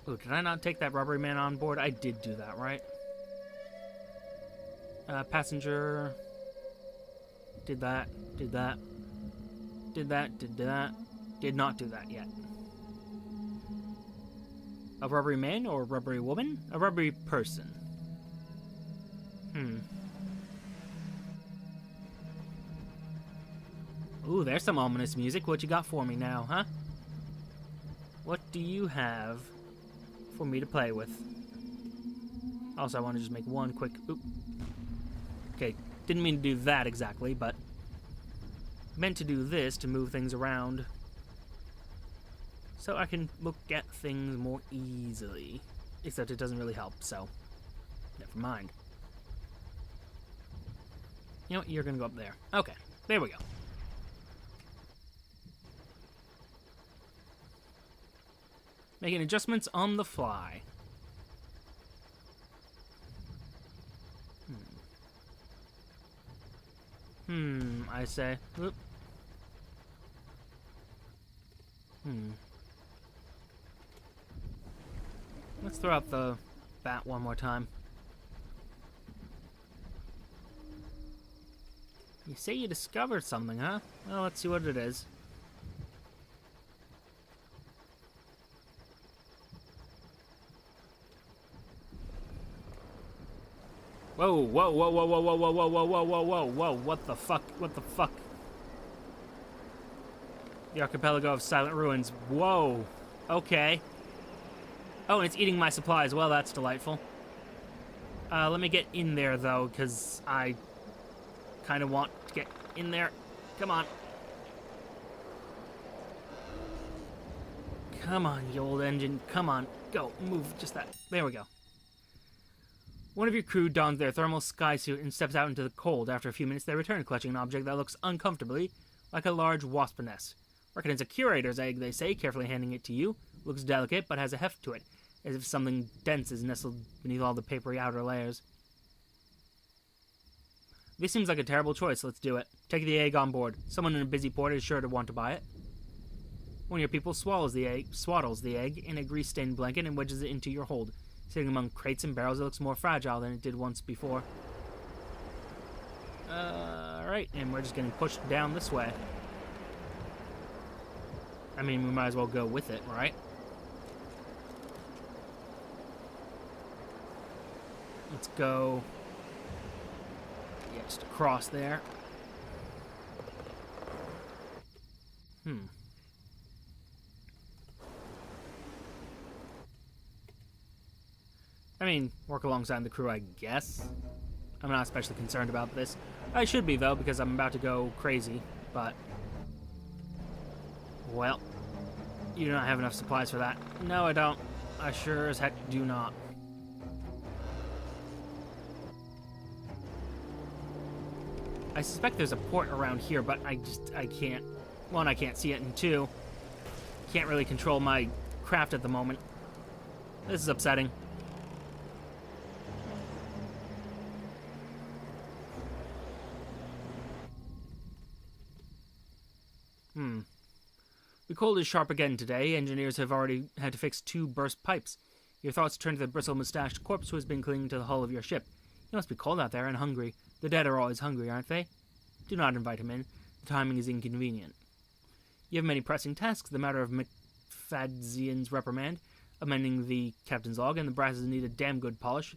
Ooh, did I not take that rubbery man on board? I did do that, right? Passenger... Did that, did that. Did that, did that. Did not do that yet. A rubbery man or a rubbery woman? A rubbery person. Ooh, there's some ominous music. What you got for me now, huh? What do you have for me to play with? Also, I want to just make one quick... Oop. Okay, didn't mean to do that exactly, but... meant to do this to move things around. So I can look at things more easily. Except it doesn't really help, so... never mind. You know what? You're gonna go up there. Okay, there we go. Making adjustments on the fly. I say. Oop. Let's throw out the bat one more time. You say you discovered something, huh? Well, let's see what it is. Whoa, whoa, whoa, whoa, whoa, whoa, whoa, whoa, whoa, whoa, whoa, whoa, whoa, what the fuck, what the fuck? The archipelago of silent ruins, whoa, okay. Oh, and it's eating my supplies, well, that's delightful. Let me get in there, though, because I kind of want to get in there. Come on. Come on, you old engine, come on, go, move, just that, there we go. One of your crew dons their thermal sky suit and steps out into the cold. After a few minutes, they return, clutching an object that looks uncomfortably like a large wasp nest. Reckon it's a curator's egg, they say, carefully handing it to you. Looks delicate, but has a heft to it, as if something dense is nestled beneath all the papery outer layers. This seems like a terrible choice. Let's do it. Take the egg on board. Someone in a busy port is sure to want to buy it. One of your people swaddles the egg in a grease-stained blanket and wedges it into your hold. Sitting among crates and barrels, it looks more fragile than it did once before. Alright, and we're just getting pushed down this way. I mean, we might as well go with it, right? Let's go... yeah, just across there. I mean, work alongside the crew, I guess. I'm not especially concerned about this. I should be, though, because I'm about to go crazy, but... well, you do not have enough supplies for that. No, I don't. I sure as heck do not. I suspect there's a port around here, but I can't... one, I can't see it, and two, can't really control my craft at the moment. This is upsetting. The cold is sharp again today. Engineers have already had to fix 2 burst pipes. Your thoughts turn to the bristle-mustached corpse who has been clinging to the hull of your ship. He must be cold out there and hungry. The dead are always hungry, aren't they? Do not invite him in. The timing is inconvenient. You have many pressing tasks. The matter of McFadzian's reprimand, amending the captain's log, and the brasses need a damn good polish.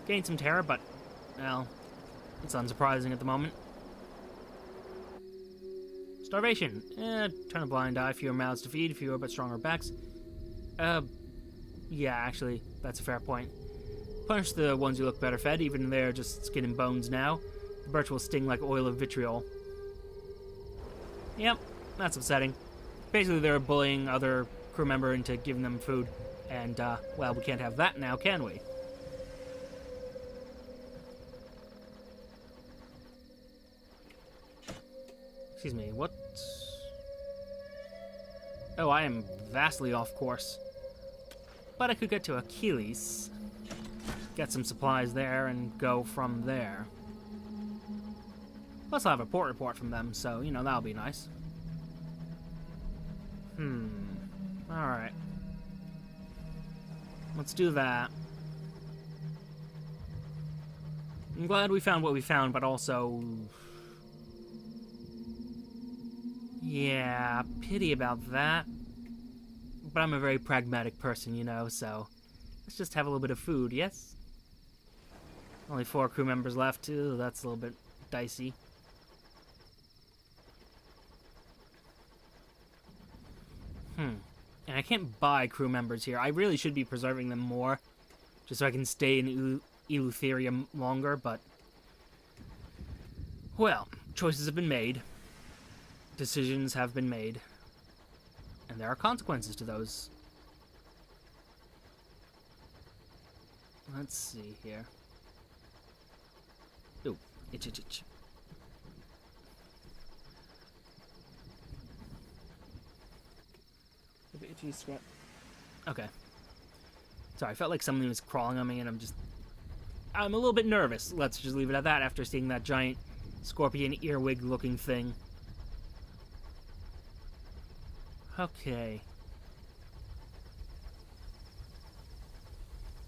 Gained some terror, but, well, it's unsurprising at the moment. Starvation. Turn a blind eye. Fewer mouths to feed, fewer but stronger backs. Yeah, actually, that's a fair point. Punish the ones who look better fed, even if they're just skin and bones now. The birch will sting like oil of vitriol. Yep, that's upsetting. Basically, they're bullying other crew member into giving them food. And, well, we can't have that now, can we? Excuse me, what? Oh, I am vastly off course. But I could get to Achilles, get some supplies there, and go from there. Plus, I'll have a port report from them, so, you know, that'll be nice. Alright. Let's do that. I'm glad we found what we found, but also... yeah, pity about that. But I'm a very pragmatic person, you know, so... let's just have a little bit of food, yes? Only 4 crew members left, too. That's a little bit dicey. And I can't buy crew members here. I really should be preserving them more, just so I can stay in Eleutheria longer, but... well, choices have been made. Decisions have been made. And there are consequences to those. Let's see here. Ooh, itch. Itchy sweat. Okay. Sorry, I felt like something was crawling on me and I'm a little bit nervous. Let's just leave it at that after seeing that giant scorpion earwig looking thing. Okay.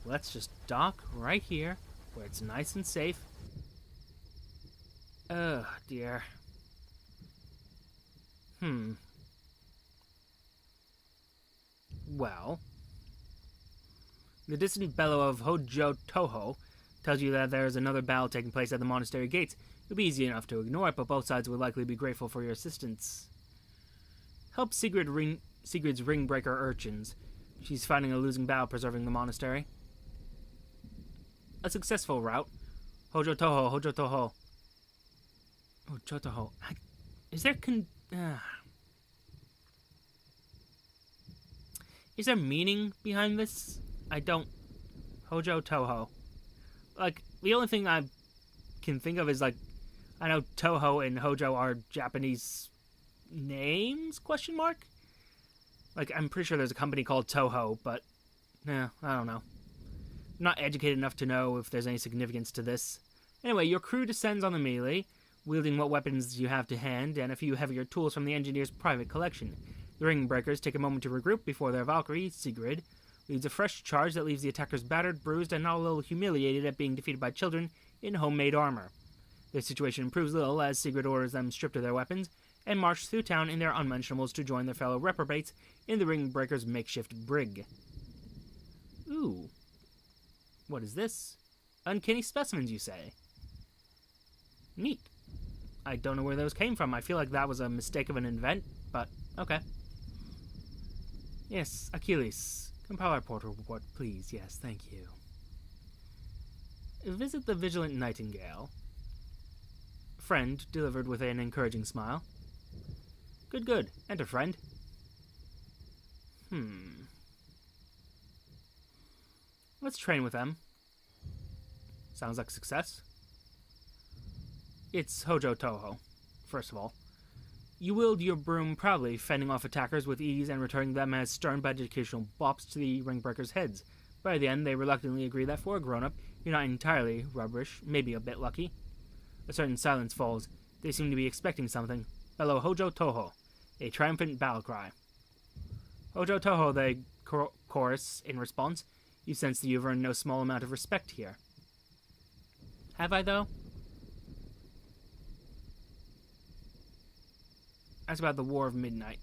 Let's just dock right here, where it's nice and safe. Oh, dear. Well, the distant bellow of Hojo Toho tells you that there is another battle taking place at the monastery gates. It would be easy enough to ignore it, but both sides would likely be grateful for your assistance. Help Sigrid's ringbreaker urchins. She's fighting a losing battle preserving the monastery. A successful rout. Hojo Toho, Hojo Toho. Hojo Toho. Is there is there meaning behind this? I don't... Hojo Toho. Like, the only thing I can think of is, like, I know Toho and Hojo are Japanese names, question mark? Like, I'm pretty sure there's a company called Toho, but, I don't know. I'm not educated enough to know if there's any significance to this. Anyway, your crew descends on the melee, wielding what weapons you have to hand, and a few heavier tools from the engineer's private collection. The ring breakers take a moment to regroup before their Valkyrie, Sigrid, leads a fresh charge that leaves the attackers battered, bruised, and not a little humiliated at being defeated by children in homemade armor. Their situation improves little as Sigrid orders them stripped of their weapons and march through town in their unmentionables to join their fellow reprobates in the ring breakers' makeshift brig. Ooh. What is this? Uncanny specimens, you say? Neat. I don't know where those came from. I feel like that was a mistake of an invent, but okay. Yes, Achilles. Compile our portal report, please. Yes, thank you. Visit the Vigilant Nightingale. Friend, delivered with an encouraging smile. Good, good. Enter, friend. Let's train with them. Sounds like success. It's Hojo Toho, first of all. You wield your broom proudly, fending off attackers with ease and returning them as stern but educational bops to the ringbreakers' heads. By the end, they reluctantly agree that for a grown-up, you're not entirely rubbish, maybe a bit lucky. A certain silence falls. They seem to be expecting something. Bellow Hojo Toho, a triumphant battle cry. Hojo Toho, they chorus in response. You sense that you've earned no small amount of respect here. Have I, though? Ask about the War of Midnight.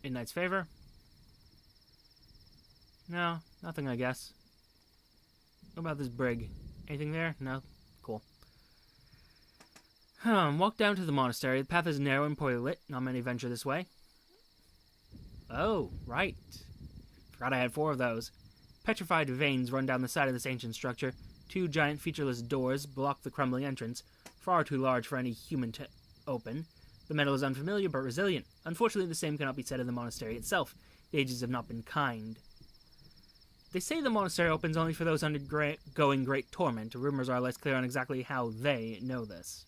Midnight's favor? No, nothing, I guess. What about this brig? Anything there? No? Cool. Walk down to the monastery. The path is narrow and poorly lit. Not many venture this way. Oh, right. Forgot I had 4 of those. Petrified veins run down the side of this ancient structure. 2 giant featureless doors block the crumbling entrance, far too large for any human to open. The metal is unfamiliar but resilient. Unfortunately, the same cannot be said of the monastery itself. The ages have not been kind. They say the monastery opens only for those undergoing great torment. Rumors are less clear on exactly how they know this.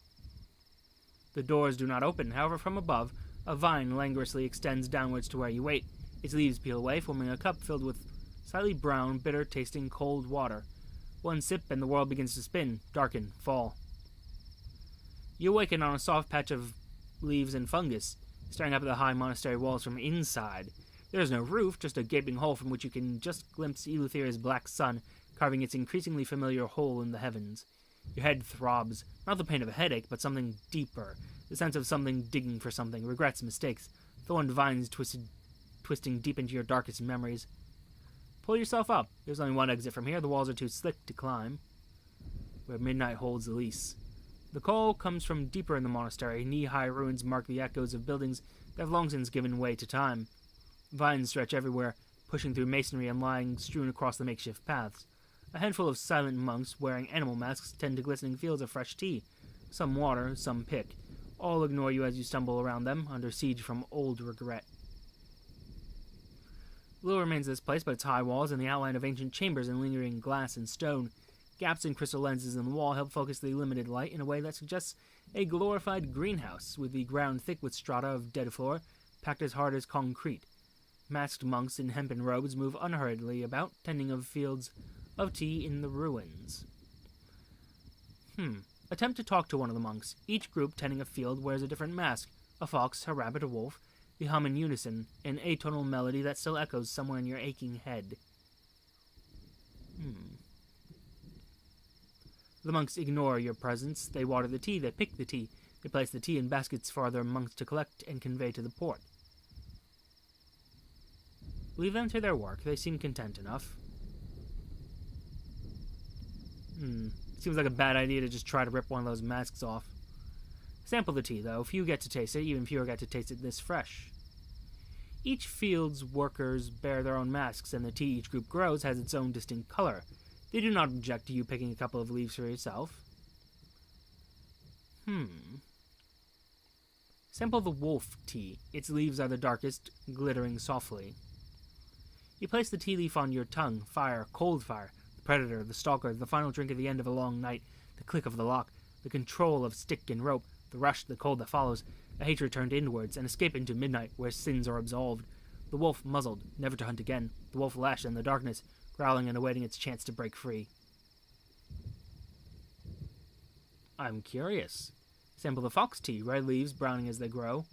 The doors do not open. However, from above, a vine languorously extends downwards to where you wait. Its leaves peel away, forming a cup filled with slightly brown, bitter-tasting cold water. One sip and the world begins to spin, darken, fall. You awaken on a soft patch of leaves and fungus, staring up at the high monastery walls from inside. There is no roof, just a gaping hole from which you can just glimpse Eleutheria's black sun, carving its increasingly familiar hole in the heavens. Your head throbs, not the pain of a headache, but something deeper, the sense of something digging for something, regrets, mistakes, thorned vines twisting deep into your darkest memories. Pull yourself up. There's only one exit from here. The walls are too slick to climb. Where midnight holds Elise. The call comes from deeper in the monastery. Knee-high ruins mark the echoes of buildings that have long since given way to time. Vines stretch everywhere, pushing through masonry and lying strewn across the makeshift paths. A handful of silent monks wearing animal masks tend to glistening fields of fresh tea. Some water, some pick. All ignore you as you stumble around them, under siege from old regret. Little remains of this place but its high walls and the outline of ancient chambers in lingering glass and stone. Gaps in crystal lenses in the wall help focus the limited light in a way that suggests a glorified greenhouse, with the ground thick with strata of dead floor, packed as hard as concrete. Masked monks in hempen robes move unhurriedly about, tending of fields of tea in the ruins. Attempt to talk to one of the monks. Each group tending a field wears a different mask. A fox, a rabbit, a wolf. They hum in unison, an atonal melody that still echoes somewhere in your aching head. The monks ignore your presence. They water the tea, they pick the tea. They place the tea in baskets for other monks to collect and convey to the port. Leave them to their work. They seem content enough. Seems like a bad idea to just try to rip one of those masks off. Sample the tea, though. Few get to taste it. Even fewer get to taste it this fresh. Each field's workers bear their own masks, and the tea each group grows has its own distinct color. They do not object to you picking a couple of leaves for yourself. Sample the wolf tea. Its leaves are the darkest, glittering softly. You place the tea leaf on your tongue. Fire, cold fire. The predator, the stalker, the final drink at the end of a long night. The click of the lock. The control of stick and rope. The rush, the cold that follows. A hatred turned inwards, and escape into midnight, where sins are absolved. The wolf muzzled, never to hunt again. The wolf lashed in the darkness, growling and awaiting its chance to break free. I'm curious. Sample the fox tea, red leaves browning as they grow.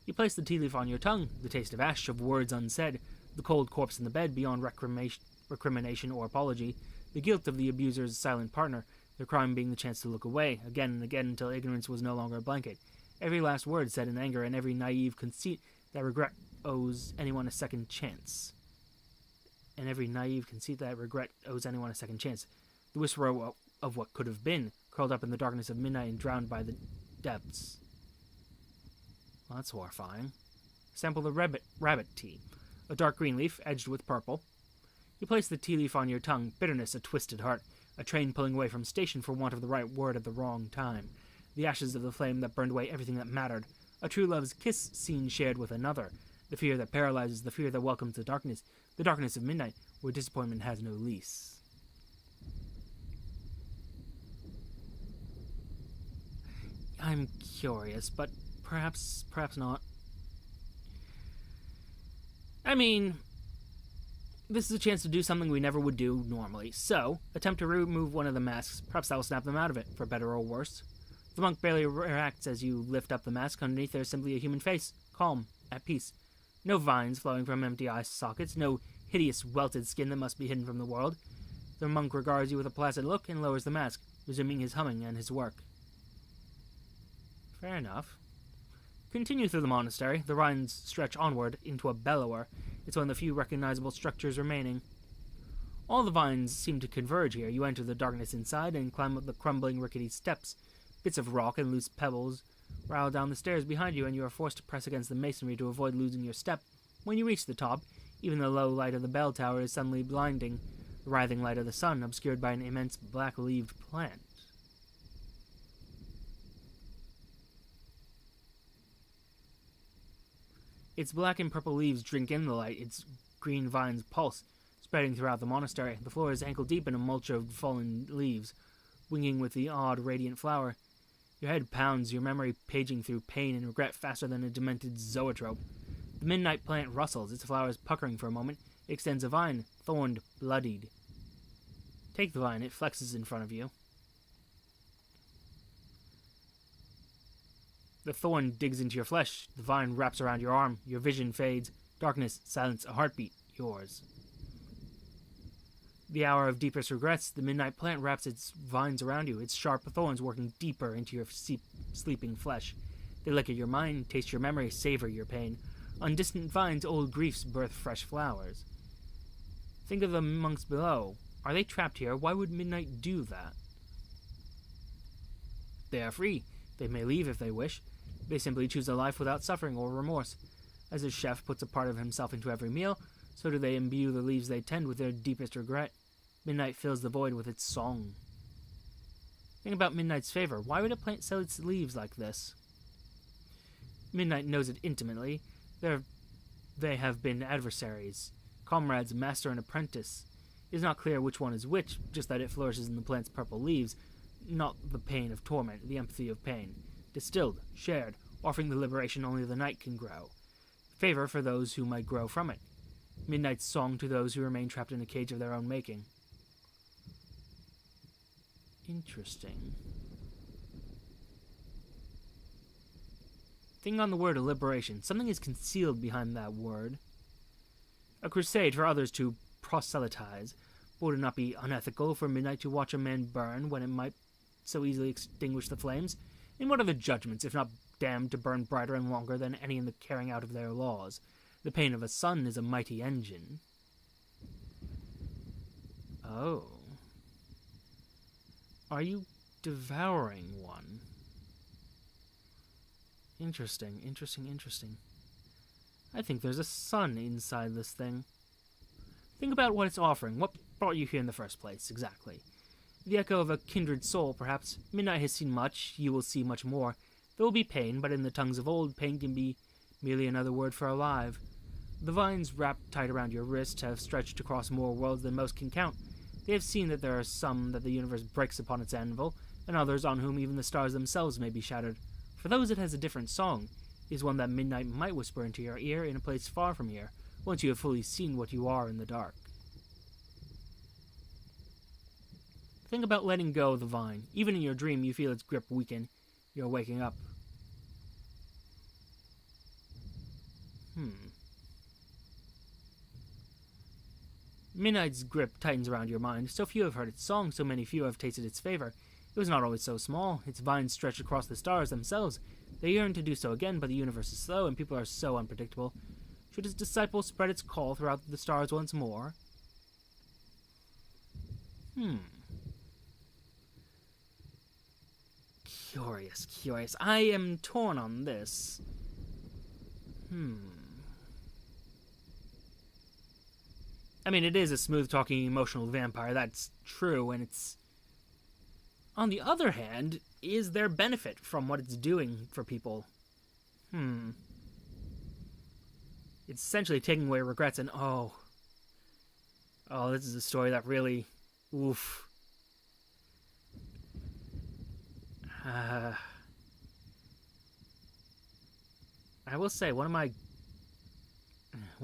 You place the tea leaf on your tongue, the taste of ash, of words unsaid, the cold corpse in the bed beyond recrimination or apology, the guilt of the abuser's silent partner, their crime being the chance to look away, again and again until ignorance was no longer a blanket. Every last word said in anger, and every naive conceit that regret owes anyone a second chance. The whisper of what could have been, curled up in the darkness of midnight and drowned by the depths. Well, that's horrifying. Sample the rabbit tea, a dark green leaf edged with purple. You place the tea leaf on your tongue, bitterness, a twisted heart, a train pulling away from station for want of the right word at the wrong time, the ashes of the flame that burned away everything that mattered, a true love's kiss scene shared with another, the fear that paralyzes, the fear that welcomes the darkness of midnight, where disappointment has no lease. I'm curious, but perhaps not. I mean, this is a chance to do something we never would do normally, so attempt to remove one of the masks. Perhaps that will snap them out of it, for better or worse. The monk barely reacts as you lift up the mask. Underneath there is simply a human face, calm, at peace. No vines flowing from empty eye sockets, no hideous welted skin that must be hidden from the world. The monk regards you with a placid look and lowers the mask, resuming his humming and his work. Fair enough. Continue through the monastery. The vines stretch onward into a bellower. It's one of the few recognizable structures remaining. All the vines seem to converge here. You enter the darkness inside and climb up the crumbling, rickety steps. Bits of rock and loose pebbles rattle down the stairs behind you, and you are forced to press against the masonry to avoid losing your step. When you reach the top, even the low light of the bell tower is suddenly blinding, the writhing light of the sun obscured by an immense black-leaved plant. Its black and purple leaves drink in the light, its green vines pulse, spreading throughout the monastery. The floor is ankle-deep in a mulch of fallen leaves, winging with the odd, radiant flower. Your head pounds, your memory paging through pain and regret faster than a demented zoetrope. The midnight plant rustles, its flowers puckering for a moment. It extends a vine, thorned, bloodied. Take the vine, it flexes in front of you. The thorn digs into your flesh, the vine wraps around your arm, your vision fades, darkness, silence, a heartbeat, yours. The hour of deepest regrets, the midnight plant wraps its vines around you, its sharp thorns working deeper into your sleeping flesh. They lick at your mind, taste your memory, savor your pain. On distant vines, old griefs birth fresh flowers. Think of the monks below. Are they trapped here? Why would midnight do that? They are free. They may leave if they wish. They simply choose a life without suffering or remorse. As a chef puts a part of himself into every meal, so do they imbue the leaves they tend with their deepest regret. Midnight fills the void with its song. Think about midnight's favor. Why would a plant sell its leaves like this? Midnight knows it intimately. They have been adversaries, comrades, master and apprentice. It is not clear which one is which, just that it flourishes in the plant's purple leaves, not the pain of torment, the empathy of pain. Distilled, shared, offering the liberation only the night can grow. Favor for those who might grow from it. Midnight's song to those who remain trapped in a cage of their own making. Interesting. Think on the word liberation. Something is concealed behind that word. A crusade for others to proselytize. Would it not be unethical for midnight to watch a man burn when it might so easily extinguish the flames? And what are the judgments, if not damned to burn brighter and longer than any in the carrying out of their laws? The pain of a sun is a mighty engine. Oh. Are you devouring one? Interesting. I think there's a sun inside this thing. Think about what it's offering. What brought you here in the first place, exactly? The echo of a kindred soul, perhaps. Midnight has seen much, you will see much more. There will be pain, but in the tongues of old, pain can be merely another word for alive. The vines wrapped tight around your wrist have stretched across more worlds than most can count. They have seen that there are some that the universe breaks upon its anvil, and others on whom even the stars themselves may be shattered. For those it has a different song, is one that midnight might whisper into your ear in a place far from here, once you have fully seen what you are in the dark. Think about letting go of the vine. Even in your dream, you feel its grip weaken. You're waking up. Midnight's grip tightens around your mind. So few have heard its song, so many few have tasted its favor. It was not always so small. Its vines stretch across the stars themselves. They yearn to do so again, but the universe is slow, and people are so unpredictable. Should its disciples spread its call throughout the stars once more? Curious. I am torn on this. I mean, it is a smooth-talking, emotional vampire, that's true, and it's... On the other hand, is there benefit from what it's doing for people? It's essentially taking away regrets and, oh, this is a story that really... Oof. I will say, one of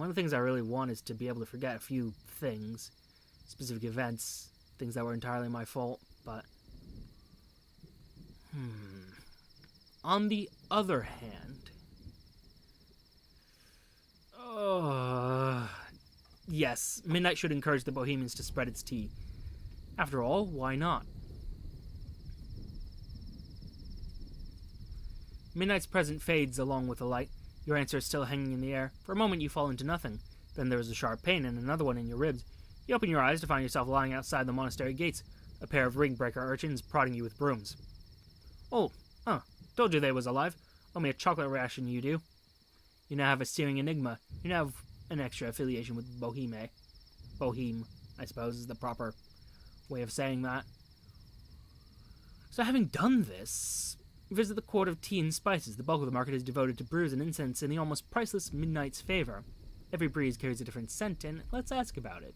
the things I really want is to be able to forget a few things, specific events, things that were entirely my fault, but... On the other hand... yes, Midnight should encourage the Bohemians to spread its tea. After all, why not? Midnight's presence fades along with the light. Your answer is still hanging in the air. For a moment you fall into nothing. Then there is a sharp pain and another one in your ribs. You open your eyes to find yourself lying outside the monastery gates, a pair of ring-breaker urchins prodding you with brooms. Told you they was alive. Owe me a chocolate ration, you do. You now have a searing enigma. You now have an extra affiliation with Boheme. Boheme, I suppose, is the proper way of saying that. So having done this... Visit the Court of Tea and Spices. The bulk of the market is devoted to brews and incense in the almost priceless Midnight's favor. Every breeze carries a different scent, and let's ask about it.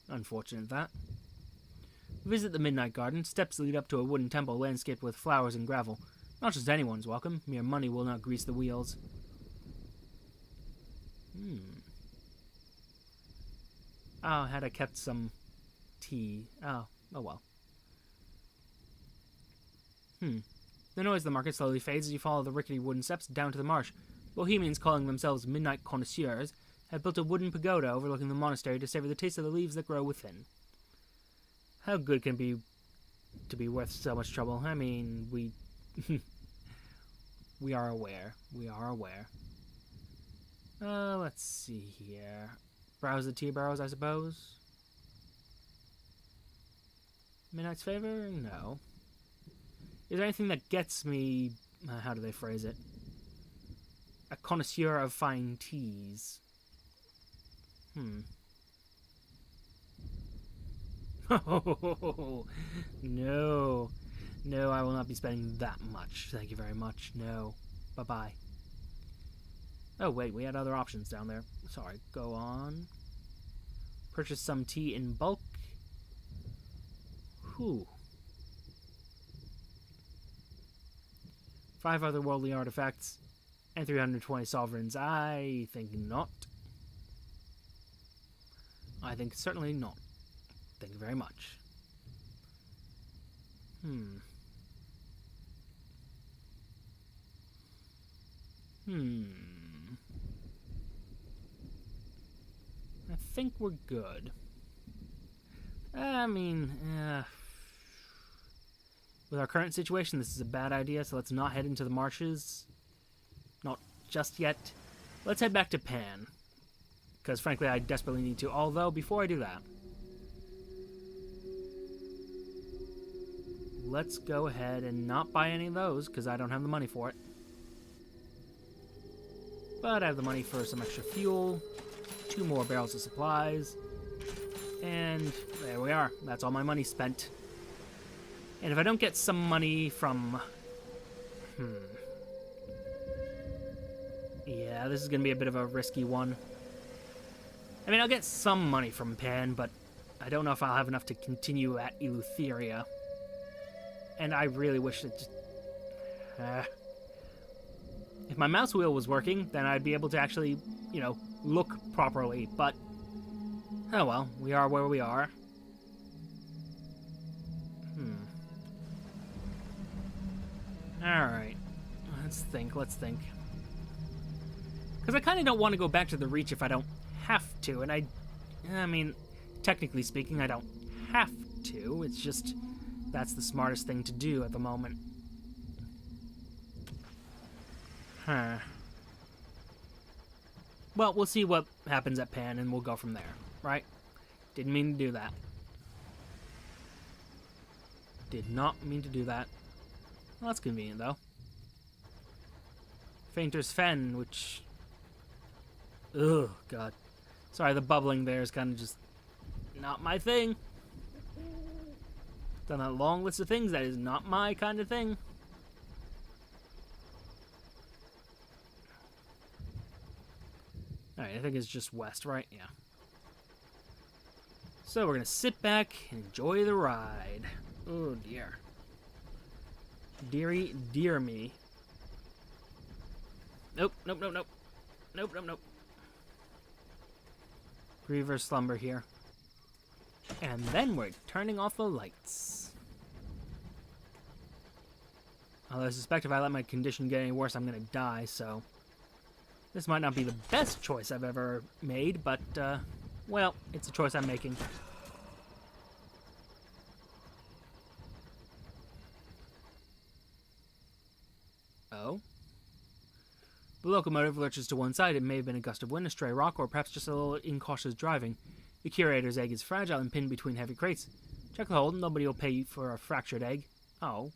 Unfortunate that. Visit the Midnight Garden. Steps lead up to a wooden temple landscaped with flowers and gravel. Not just anyone's welcome. Mere money will not grease the wheels. Oh, had I kept some... tea. Oh well. The noise of the market slowly fades as you follow the rickety wooden steps down to the marsh. Bohemians calling themselves midnight connoisseurs have built a wooden pagoda overlooking the monastery to savor the taste of the leaves that grow within. How good can it be to be worth so much trouble? I mean, we are aware. Let's see here. Browse the tea barrels, I suppose. Midnight's favor? No. Is there anything that gets me... how do they phrase it? A connoisseur of fine teas. Oh, no. No, I will not be spending that much. Thank you very much. No. Bye-bye. Oh, wait, we had other options down there. Sorry, go on. Purchase some tea in bulk. 5 otherworldly artifacts and 320 sovereigns. I think not. I think certainly not. Thank you very much. I think we're good. I mean, with our current situation, this is a bad idea, so let's not head into the marshes. Not just yet. Let's head back to Pan. Because, frankly, I desperately need to. Although, before I do that, let's go ahead and not buy any of those, because I don't have the money for it. But I have the money for some extra fuel, 2 more barrels of supplies, and there we are. That's all my money spent. And if I don't get some money from... Yeah, this is going to be a bit of a risky one. I mean, I'll get some money from Pan, but I don't know if I'll have enough to continue at Eleutheria. And I really wish that just... if my mouse wheel was working, then I'd be able to actually, look properly. But, oh well, we are where we are. Alright. Let's think. Because I kind of don't want to go back to the Reach if I don't have to. And I mean, technically speaking, I don't have to. It's just, that's the smartest thing to do at the moment. Huh. Well, we'll see what happens at Pan, and we'll go from there, right? Didn't mean to do that. Did not mean to do that. Well, that's convenient, though. Fainter's Fen, which... Ugh, God. Sorry, the bubbling there is kind of just not my thing. Done that long list of things, that is not my kind of thing. Alright, I think it's just west, right? Yeah. So we're going to sit back and enjoy the ride. Oh, dear. Dearie, dear me. Nope. Griever slumber here. And then we're turning off the lights. Although I suspect if I let my condition get any worse, I'm going to die, so... This might not be the best choice I've ever made, but, well, it's a choice I'm making. Oh? The locomotive lurches to one side. It may have been a gust of wind, a stray rock, or perhaps just a little incautious driving. The curator's egg is fragile and pinned between heavy crates. Check the hold. Nobody will pay you for a fractured egg. Oh.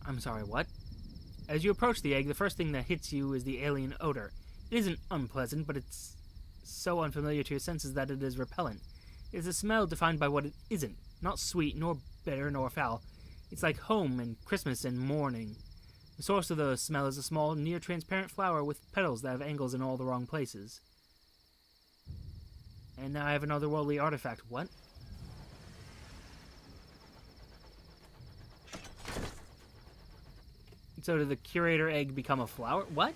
I'm sorry, what? As you approach the egg, the first thing that hits you is the alien odor. It isn't unpleasant, but it's so unfamiliar to your senses that it is repellent. It is a smell defined by what it isn't. Not sweet, nor bitter, nor foul. It's like home and Christmas and morning. The source of the smell is a small, near-transparent flower with petals that have angles in all the wrong places. And now I have an otherworldly artifact. What? So did the curator egg become a flower? What?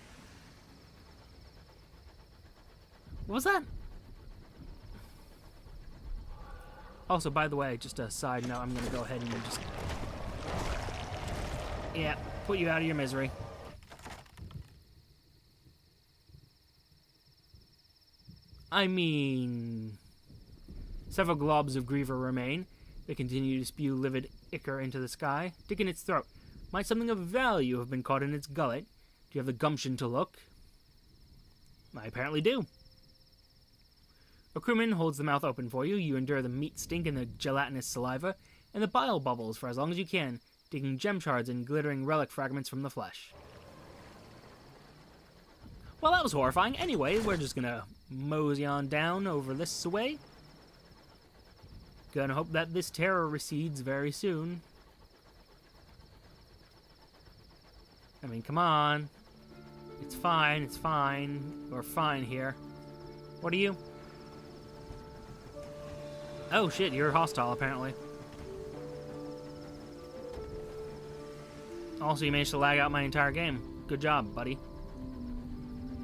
What was that? Also, by the way, just a side note, I'm going to go ahead and just... Yeah, put you out of your misery. I mean... Several globs of Griever remain. They continue to spew livid ichor into the sky. Dig in its throat. Might something of value have been caught in its gullet? Do you have the gumption to look? I apparently do. A crewman holds the mouth open for you. You endure the meat stink and the gelatinous saliva, and the bile bubbles for as long as you can, digging gem shards and glittering relic fragments from the flesh. Well, that was horrifying. Anyway, we're just gonna mosey on down over this way. Gonna hope that this terror recedes very soon. I mean, come on. It's fine. We're fine here. What are you? Oh shit, you're hostile apparently. Also, you managed to lag out my entire game. Good job, buddy.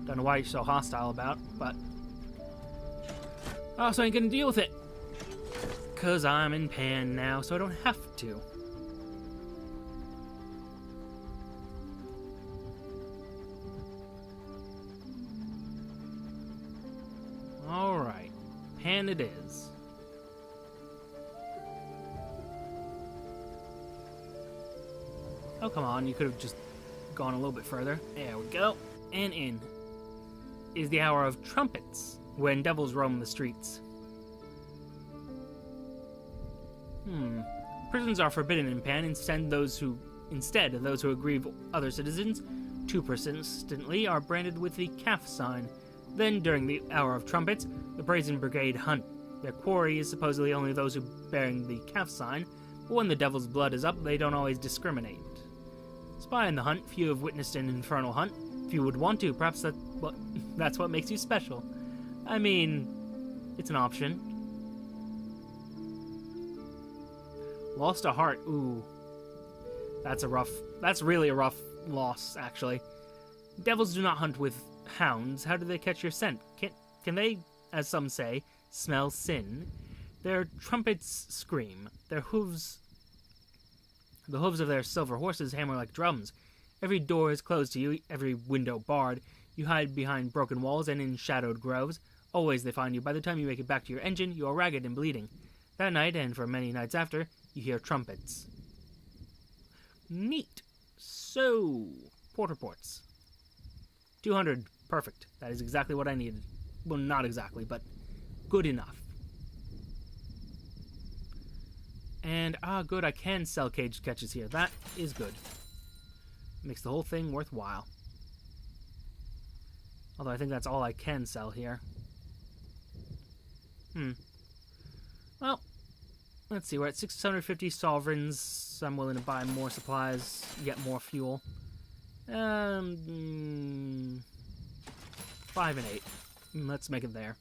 Don't know why you're so hostile about, but... Oh, so I ain't gonna deal with it. 'Cause I'm in Pan now, so I don't have to. Alright. Pan it is. Oh, come on. You could have just gone a little bit further. There we go. And in is the hour of trumpets, when devils roam the streets. Prisons are forbidden in Pan. Instead, those who aggrieve other citizens too persistently are branded with the calf sign. Then, during the hour of trumpets, the Brazen Brigade hunt. Their quarry is supposedly only those who bearing the calf sign, but when the devil's blood is up, they don't always discriminate. Spy on the hunt. Few have witnessed an infernal hunt. Few would want to. Perhaps that's what makes you special. I mean, it's an option. Lost a heart. Ooh. That's really a rough loss, actually. Devils do not hunt with hounds. How do they catch your scent? Can they, as some say, smell sin? Their trumpets scream. The hooves of their silver horses hammer like drums. Every door is closed to you, every window barred. You hide behind broken walls and in shadowed groves. Always they find you. By the time you make it back to your engine, you are ragged and bleeding. That night, and for many nights after, you hear trumpets. Neat. So, porter ports. 200. Perfect. That is exactly what I needed. Well, not exactly, but good enough. And, good, I can sell caged catches here. That is good. Makes the whole thing worthwhile. Although I think that's all I can sell here. Well, let's see. We're at 650 sovereigns. I'm willing to buy more supplies, get more fuel. 5 and 8. Let's make it there.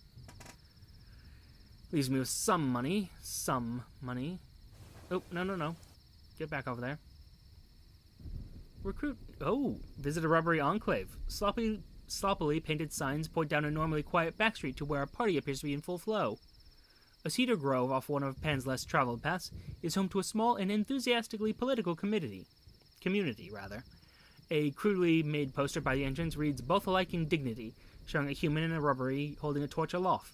Leaves me with some money. Oh, no. Get back over there. Recruit. Oh, visit a rubbery enclave. Sloppily painted signs point down a normally quiet backstreet to where a party appears to be in full flow. A cedar grove off one of Pan's less traveled paths is home to a small and enthusiastically political community. A crudely made poster by the entrance reads both alike in dignity, showing a human in a rubbery holding a torch aloft.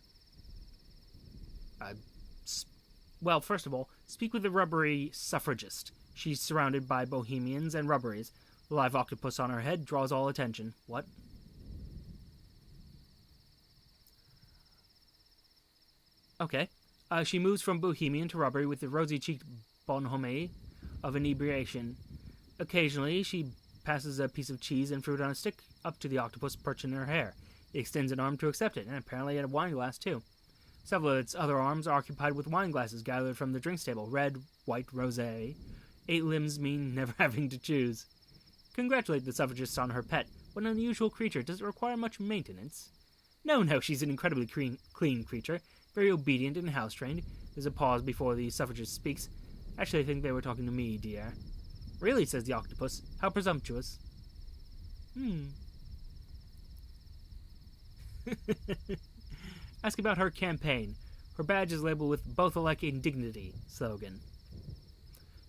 Well, first of all, speak with the rubbery suffragist. She's surrounded by bohemians and rubberies. The live octopus on her head draws all attention. What? Okay. She moves from bohemian to rubbery with the rosy-cheeked bonhomie of inebriation. Occasionally, she passes a piece of cheese and fruit on a stick up to the octopus perched in her hair. It extends an arm to accept it, and apparently a wine glass, too. Several of its other arms are occupied with wine glasses gathered from the drinks table. Red, white, rosé. 8 limbs mean never having to choose. Congratulate the suffragist on her pet. What an unusual creature. Does it require much maintenance? No, she's an incredibly clean creature. Very obedient and house-trained. There's a pause before the suffragist speaks. Actually, I think they were talking to me, dear. Really, says the octopus. How presumptuous. Ask about her campaign. Her badge is labeled with both alike in dignity slogan.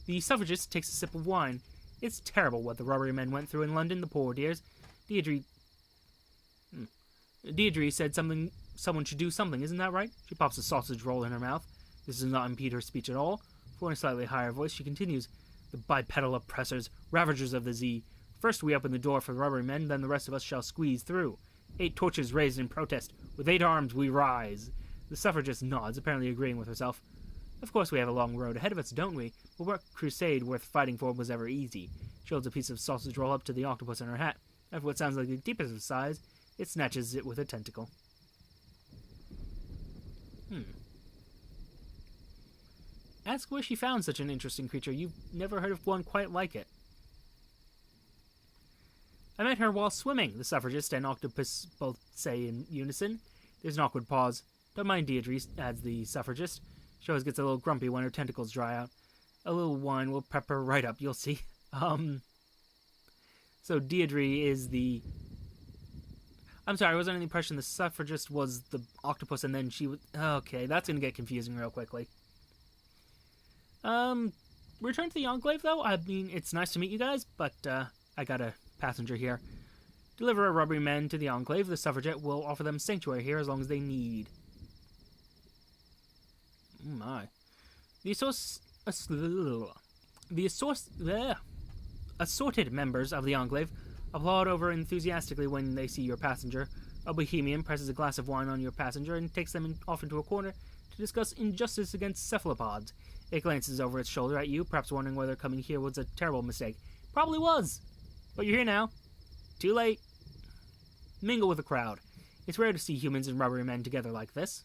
The suffragist takes a sip of wine. It's terrible what the rubbery men went through in London, the poor dears. Deirdre said someone should do something, isn't that right? She pops a sausage roll in her mouth. This does not impede her speech at all. For in a slightly higher voice, she continues, the bipedal oppressors, ravagers of the Z. First we open the door for the rubbery men, then the rest of us shall squeeze through. 8 torches raised in protest. With 8 arms we rise. The suffragist nods, apparently agreeing with herself. Of course we have a long road ahead of us, don't we? But what crusade worth fighting for was ever easy? She holds a piece of sausage roll up to the octopus in her hat. After what sounds like the deepest of sighs, it snatches it with a tentacle. Ask where she found such an interesting creature. You've never heard of one quite like it. I met her while swimming, the suffragist and octopus both say in unison. There's an awkward pause. Don't mind Deirdre, adds the suffragist. She always gets a little grumpy when her tentacles dry out. A little wine will prep her right up, you'll see. So Deirdre is the... I'm sorry, I was under the impression the suffragist was the octopus and then she was... Okay, that's going to get confusing real quickly. Return to the Enclave, though? I mean, it's nice to meet you guys, but, I got a passenger here. Deliver a rubbery men to the Enclave. The suffragette will offer them sanctuary here as long as they need. Oh my. Assorted members of the Enclave applaud over enthusiastically when they see your passenger. A bohemian presses a glass of wine on your passenger and takes them off into a corner to discuss injustice against cephalopods. It glances over its shoulder at you, perhaps wondering whether coming here was a terrible mistake. Probably was. But you're here now. Too late. Mingle with the crowd. It's rare to see humans and rubbery men together like this.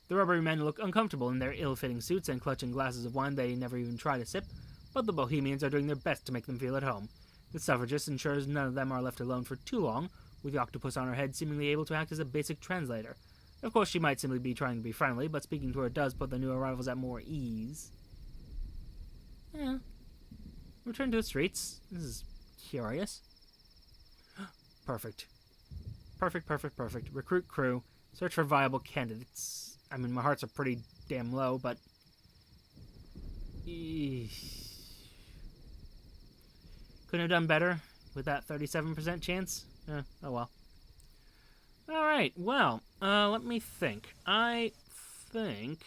The rubbery men look uncomfortable in their ill-fitting suits and clutching glasses of wine they never even try to sip, but the bohemians are doing their best to make them feel at home. The suffragist ensures none of them are left alone for too long, with the octopus on her head seemingly able to act as a basic translator. Of course, she might simply be trying to be friendly, but speaking to her does put the new arrivals at more ease. Yeah. Return to the streets. This is curious. Perfect. Perfect. Recruit crew. Search for viable candidates. I mean, my hearts are pretty damn low, but... Couldn't have done better with that 37% chance. Oh well. Alright, well, let me think. I think...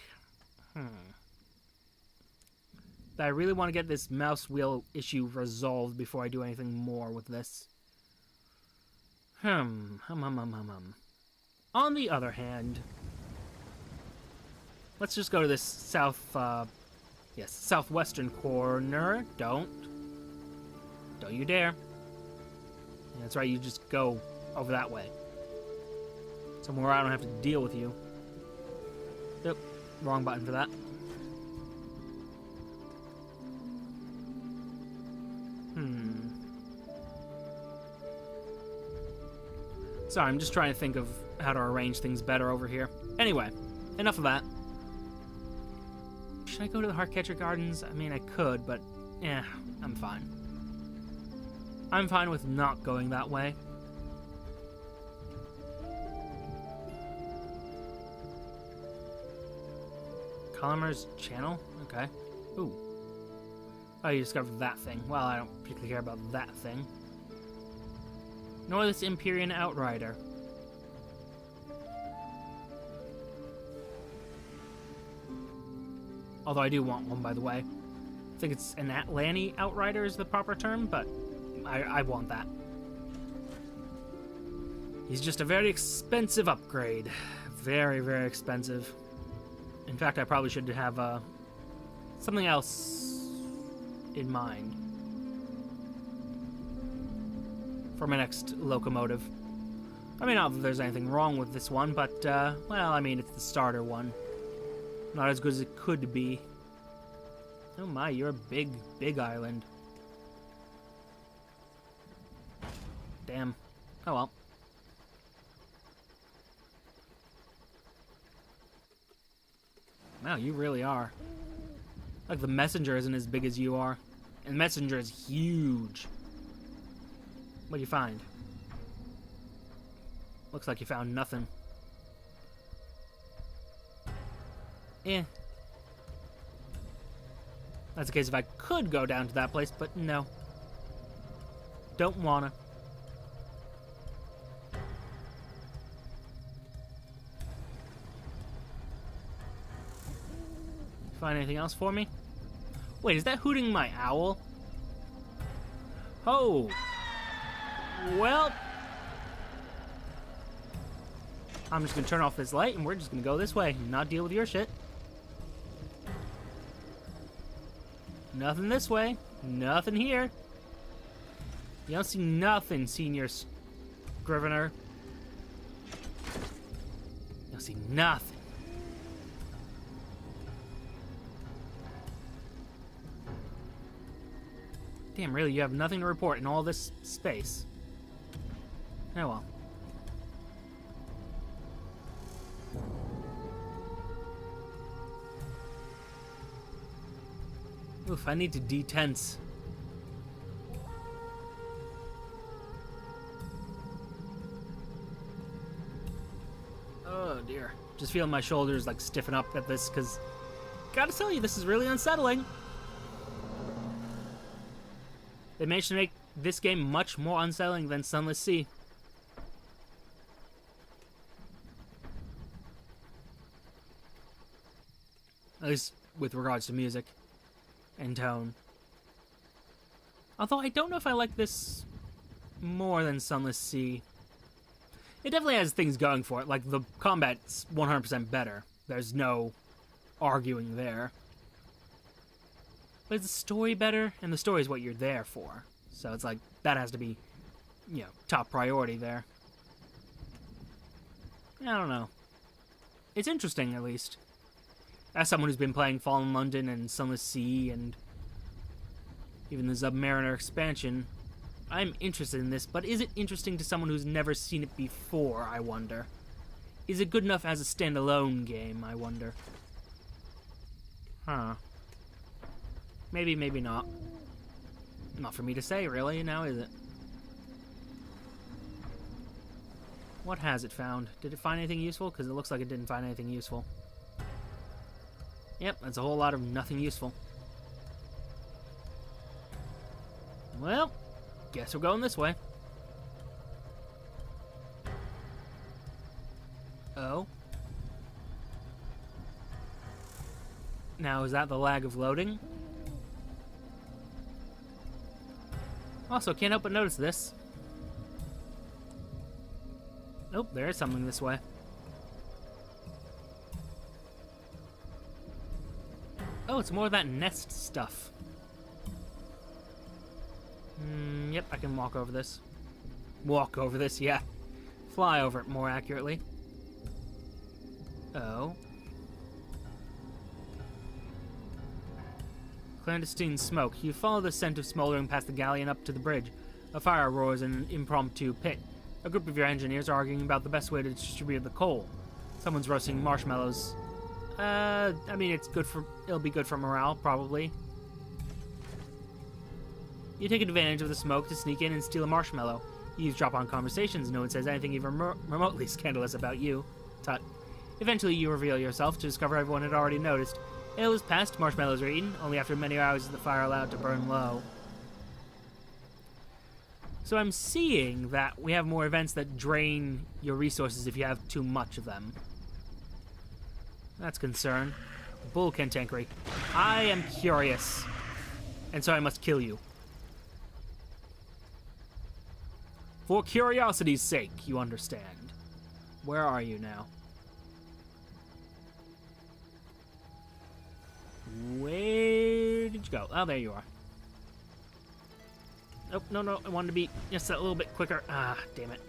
that I really want to get this mouse wheel issue resolved before I do anything more with this. On the other hand, let's just go to this southwestern corner. Don't you dare. That's right, you just go over that way. Somewhere I don't have to deal with you. Yep, wrong button for that. Sorry, I'm just trying to think of how to arrange things better over here. Anyway, enough of that. Should I go to the Heartcatcher Gardens? I mean, I could, but I'm fine. I'm fine with not going that way. Colomer's channel? Okay. Ooh. Oh, you discovered that thing. Well, I don't particularly care about that thing. Nor this Empyrean Outrider. Although I do want one, by the way. I think it's an Atlanti Outrider is the proper term, but I want that. He's just a very expensive upgrade. Very, very expensive. In fact, I probably should have something else in mind for my next locomotive. I mean, not that there's anything wrong with this one, but, well, I mean, it's the starter one. Not as good as it could be. Oh my, you're a big, big island. Damn. Oh well. Wow, you really are. Like, the Messenger isn't as big as you are. And Messenger is huge. What'd you find? Looks like you found nothing. That's the case if I could go down to that place, but no. Don't wanna. Find anything else for me? Wait, is that hooting my owl? Oh. Well. I'm just gonna turn off this light and we're just gonna go this way and not deal with your shit. Nothing this way. Nothing here. You don't see nothing, Senior Scrivener. You don't see nothing. Damn, really, you have nothing to report in all this space. Oh well. Oof, I need to detense. Oh dear. Just feeling my shoulders like stiffen up at this, because gotta tell you, this is really unsettling. They managed to make this game much more unsettling than Sunless Sea. At least with regards to music and tone. Although I don't know if I like this more than Sunless Sea. It definitely has things going for it, like the combat's 100% better. There's no arguing there. But is the story better? And the story is what you're there for. So it's like, that has to be, you know, top priority there. I don't know. It's interesting, at least. As someone who's been playing Fallen London and Sunless Sea and even the Submariner expansion, I'm interested in this, but is it interesting to someone who's never seen it before, I wonder? Is it good enough as a standalone game, I wonder? Huh. Maybe, maybe not. Not for me to say, really, now is it? What has it found? Did it find anything useful? Because it looks like it didn't find anything useful. Yep, that's a whole lot of nothing useful. Well, guess we're going this way. Oh. Now, is that the lag of loading? Also, can't help but notice this. Nope, there is something this way. Oh, it's more of that nest stuff. Yep, I can walk over this. Walk over this, yeah. Fly over it, more accurately. Oh. Clandestine smoke. You follow the scent of smoldering past the galleon up to the bridge. A fire roars in an impromptu pit. A group of your engineers are arguing about the best way to distribute the coal. Someone's roasting marshmallows. I mean, it'll be good for morale, probably. You take advantage of the smoke to sneak in and steal a marshmallow. You eavesdrop on conversations. No one says anything even remotely scandalous about you. Tut. Eventually, you reveal yourself to discover everyone had already noticed. Ale is passed, marshmallows are eaten. Only after many hours is the fire allowed to burn low. So I'm seeing that we have more events that drain your resources if you have too much of them. That's concern. Bull cantankery. I am curious, and so I must kill you. For curiosity's sake, you understand. Where are you now? Where did you go? Oh, there you are. Oh, no, I wanted to be just a little bit quicker. Ah, damn it.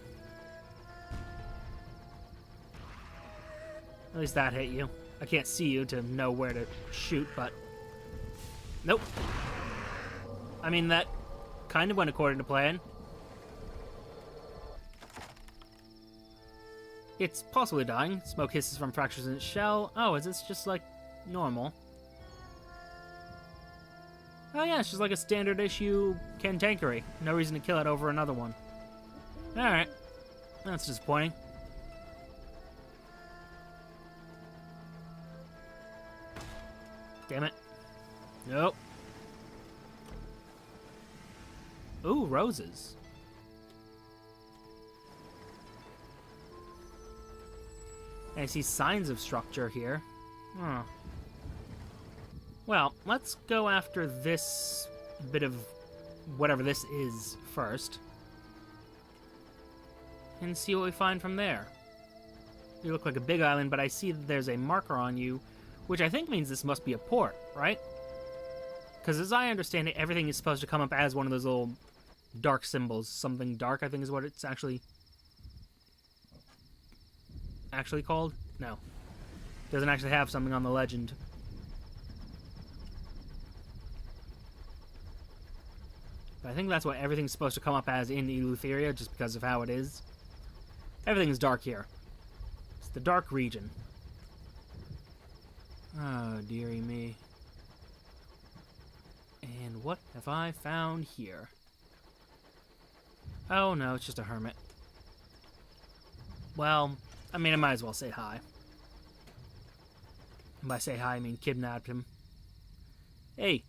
At least that hit you. I can't see you to know where to shoot, but... Nope. I mean, that kind of went according to plan. It's possibly dying. Smoke hisses from fractures in its shell. Oh, is this just like normal? Oh yeah, it's just like a standard issue cantankery. No reason to kill it over another one. Alright. That's disappointing. Damn it. Nope. Ooh, roses. I see signs of structure here. Huh. Well, let's go after this bit of whatever this is first. And see what we find from there. You look like a big island, but I see that there's a marker on you, which I think means this must be a port, right? Because as I understand it, everything is supposed to come up as one of those little dark symbols. Something dark, I think is what it's actually called? No. Doesn't actually have something on the legend. But I think that's what everything's supposed to come up as in Eleutheria, just because of how it is. Everything's dark here. It's the dark region. Oh, dearie me. And what have I found here? Oh no, it's just a hermit. Well, I mean, I might as well say hi. And by say hi, I mean kidnapped him. Hey,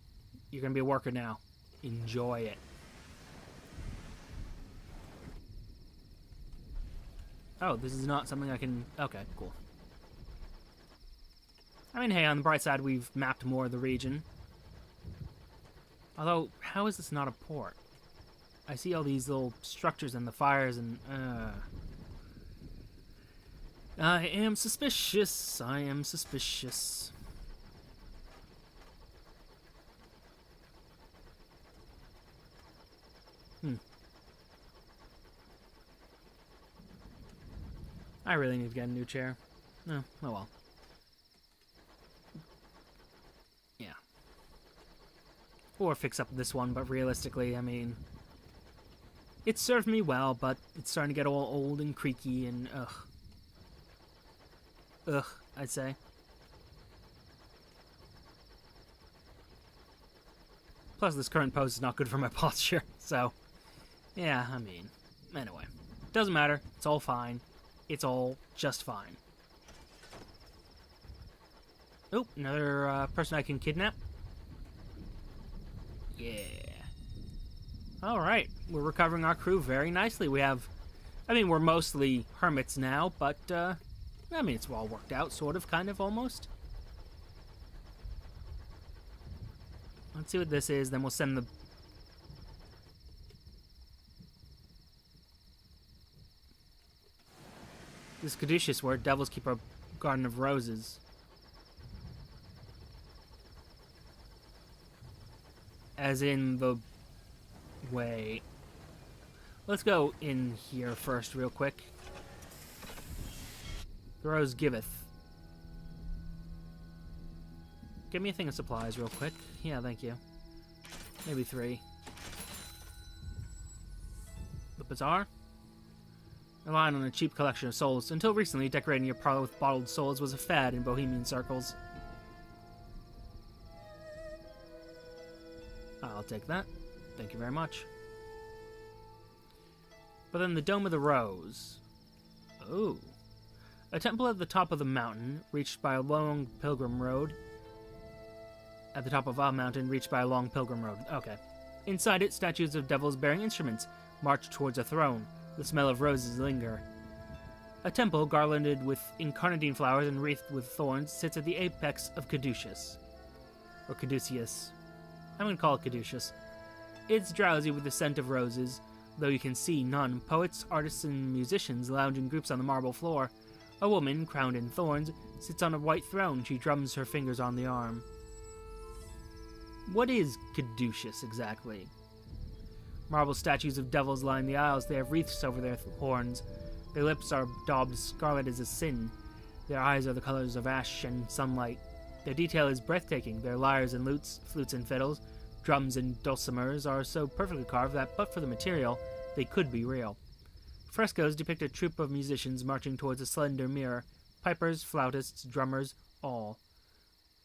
you're gonna be a worker now. Enjoy it. Oh, this is not something I can... Okay, cool. I mean, hey, on the bright side, we've mapped more of the region. Although, how is this not a port? I see all these little structures and the fires and... I am suspicious. I am suspicious. I really need to get a new chair. Oh well. Yeah. Or fix up this one, but realistically, I mean... It served me well, but it's starting to get all old and creaky and ugh. Ugh, I'd say. Plus, this current pose is not good for my posture, so... Yeah, I mean... Anyway. Doesn't matter. It's all fine. It's all just fine. Oh, another person I can kidnap. Yeah. Alright, we're recovering our crew very nicely. We have... I mean, we're mostly hermits now, but, I mean, it's all worked out, sort of, kind of, almost. Let's see what this is, then we'll send the... This is Caduceus, where devils keep a garden of roses. As in the... Wait. Let's go in here first, real quick. The rose giveth. Give me a thing of supplies, real quick. Yeah, thank you. Maybe 3. The bazaar? Relying on a cheap collection of souls. Until recently, decorating your parlor with bottled souls was a fad in bohemian circles. I'll take that. Thank you very much. But then the Dome of the Rose. Ooh. A temple at the top of the mountain, reached by a long pilgrim road. At the top of a mountain, reached by a long pilgrim road. Okay. Inside it, statues of devils bearing instruments march towards a throne. The smell of roses linger. A temple, garlanded with incarnadine flowers and wreathed with thorns, sits at the apex of Caduceus. Or Caduceus. I'm going to call it Caduceus. It's drowsy with the scent of roses, though you can see none. Poets, artists, and musicians lounge in groups on the marble floor. A woman, crowned in thorns, sits on a white throne. She drums her fingers on the arm. What is Caduceus, exactly? Marble statues of devils line the aisles. They have wreaths over their horns. Their lips are daubed scarlet as a sin. Their eyes are the colors of ash and sunlight. Their detail is breathtaking. Their lyres and lutes, flutes and fiddles, drums and dulcimers are so perfectly carved that, but for the material, they could be real. Frescoes depict a troupe of musicians marching towards a slender mirror. Pipers, flautists, drummers, all.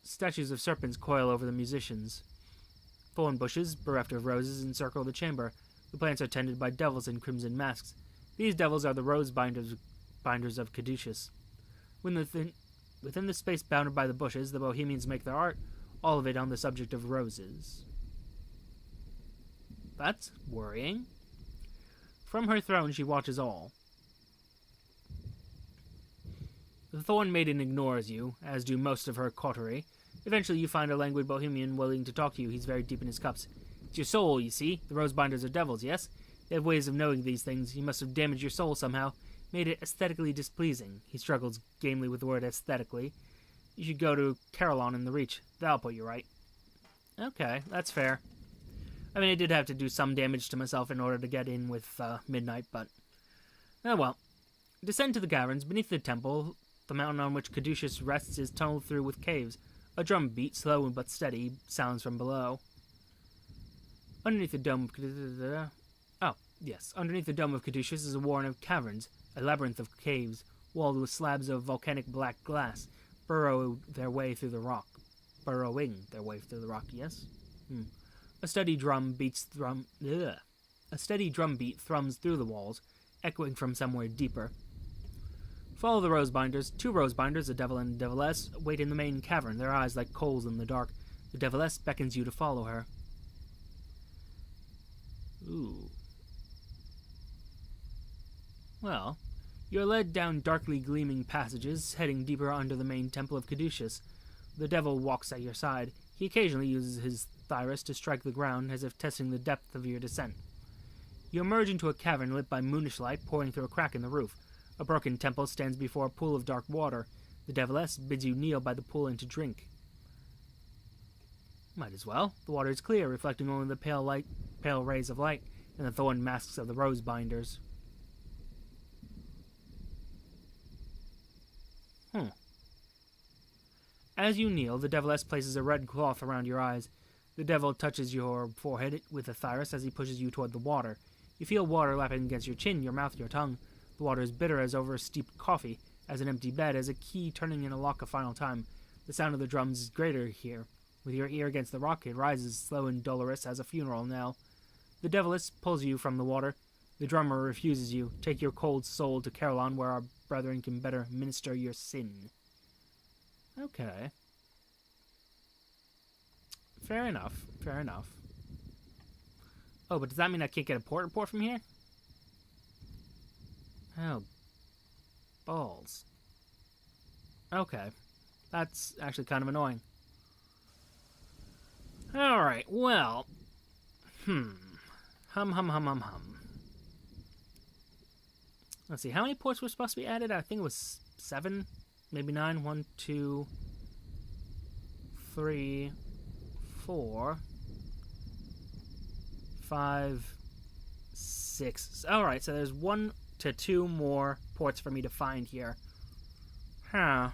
Statues of serpents coil over the musicians. Thorn bushes, bereft of roses, encircle the chamber. The plants are tended by devils in crimson masks. These devils are the rose binders of Caduceus. Within the space bounded by the bushes, the Bohemians make their art, all of it on the subject of roses. That's worrying. From her throne she watches all. The Thorn Maiden ignores you, as do most of her coterie. Eventually you find a languid Bohemian willing to talk to you. He's very deep in his cups. It's your soul, you see. The rose binders are devils, yes? They have ways of knowing these things. You must have damaged your soul somehow, made it aesthetically displeasing. He struggles gamely with the word aesthetically. You should go to Carillon in the Reach. That'll put you right. Okay, that's fair. I mean, I did have to do some damage to myself in order to get in with Midnight, but... Oh well. Descend to the caverns. Beneath the temple, the mountain on which Caduceus rests is tunneled through with caves. A drum beat, slow but steady, sounds from below. Underneath the dome of... Oh, yes. Underneath the dome of Caduceus is a warren of caverns, a labyrinth of caves, walled with slabs of volcanic black glass, burrowing their way through the rock, yes? A steady drum beat thrums through the walls, echoing from somewhere deeper. Follow the rose binders. 2 rose binders, a devil and a deviless, wait in the main cavern, their eyes like coals in the dark. The deviless beckons you to follow her. Ooh. Well, you're led down darkly gleaming passages, heading deeper under the main temple of Caduceus. The devil walks at your side. He occasionally uses his thyrus to strike the ground, as if testing the depth of your descent. You emerge into a cavern lit by moonish light pouring through a crack in the roof. A broken temple stands before a pool of dark water. The deviless bids you kneel by the pool and to drink. Might as well. The water is clear, reflecting only the pale rays of light and the thorn masks of the rose binders. As you kneel, the deviless places a red cloth around your eyes. The devil touches your forehead with a thyrus as he pushes you toward the water. You feel water lapping against your chin, your mouth, your tongue. The water is bitter as over-steeped coffee, as an empty bed, as a key turning in a lock a final time. The sound of the drums is greater here. With your ear against the rock, it rises slow and dolorous as a funeral knell. The deviless pulls you from the water. The drummer refuses you. Take your cold soul to Carillon, where our brethren can better minister your sin. Okay. Fair enough. Fair enough. Oh, but does that mean I can't get a port report from here? Oh. Balls. Okay. That's actually kind of annoying. Alright, well. Hum. Let's see, how many ports were supposed to be added? I think it was 7, maybe 9. 1, 2, 3, 4, 5, 6. Alright, so there's 1 to 2 more ports for me to find here. Huh.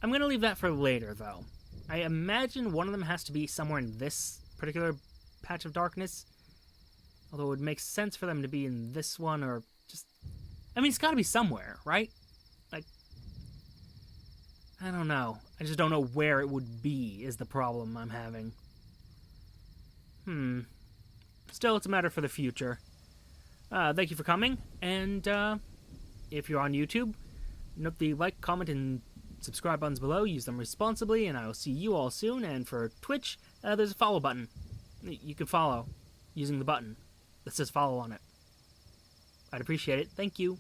I'm going to leave that for later, though. I imagine one of them has to be somewhere in this particular patch of darkness. Although it would make sense for them to be in this one, or just... I mean, it's got to be somewhere, right? Like, I don't know. I just don't know where it would be, is the problem I'm having. Still, it's a matter for the future. Thank you for coming, and if you're on YouTube, note the like, comment, and subscribe buttons below. Use them responsibly, and I will see you all soon. And for Twitch, there's a follow button. You can follow using the button that says follow on it. I'd appreciate it. Thank you.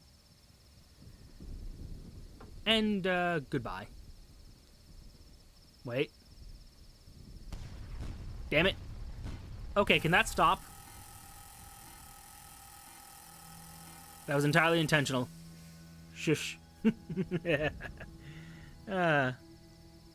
And goodbye. Wait. Damn it. Okay, can that stop? That was entirely intentional. Shush.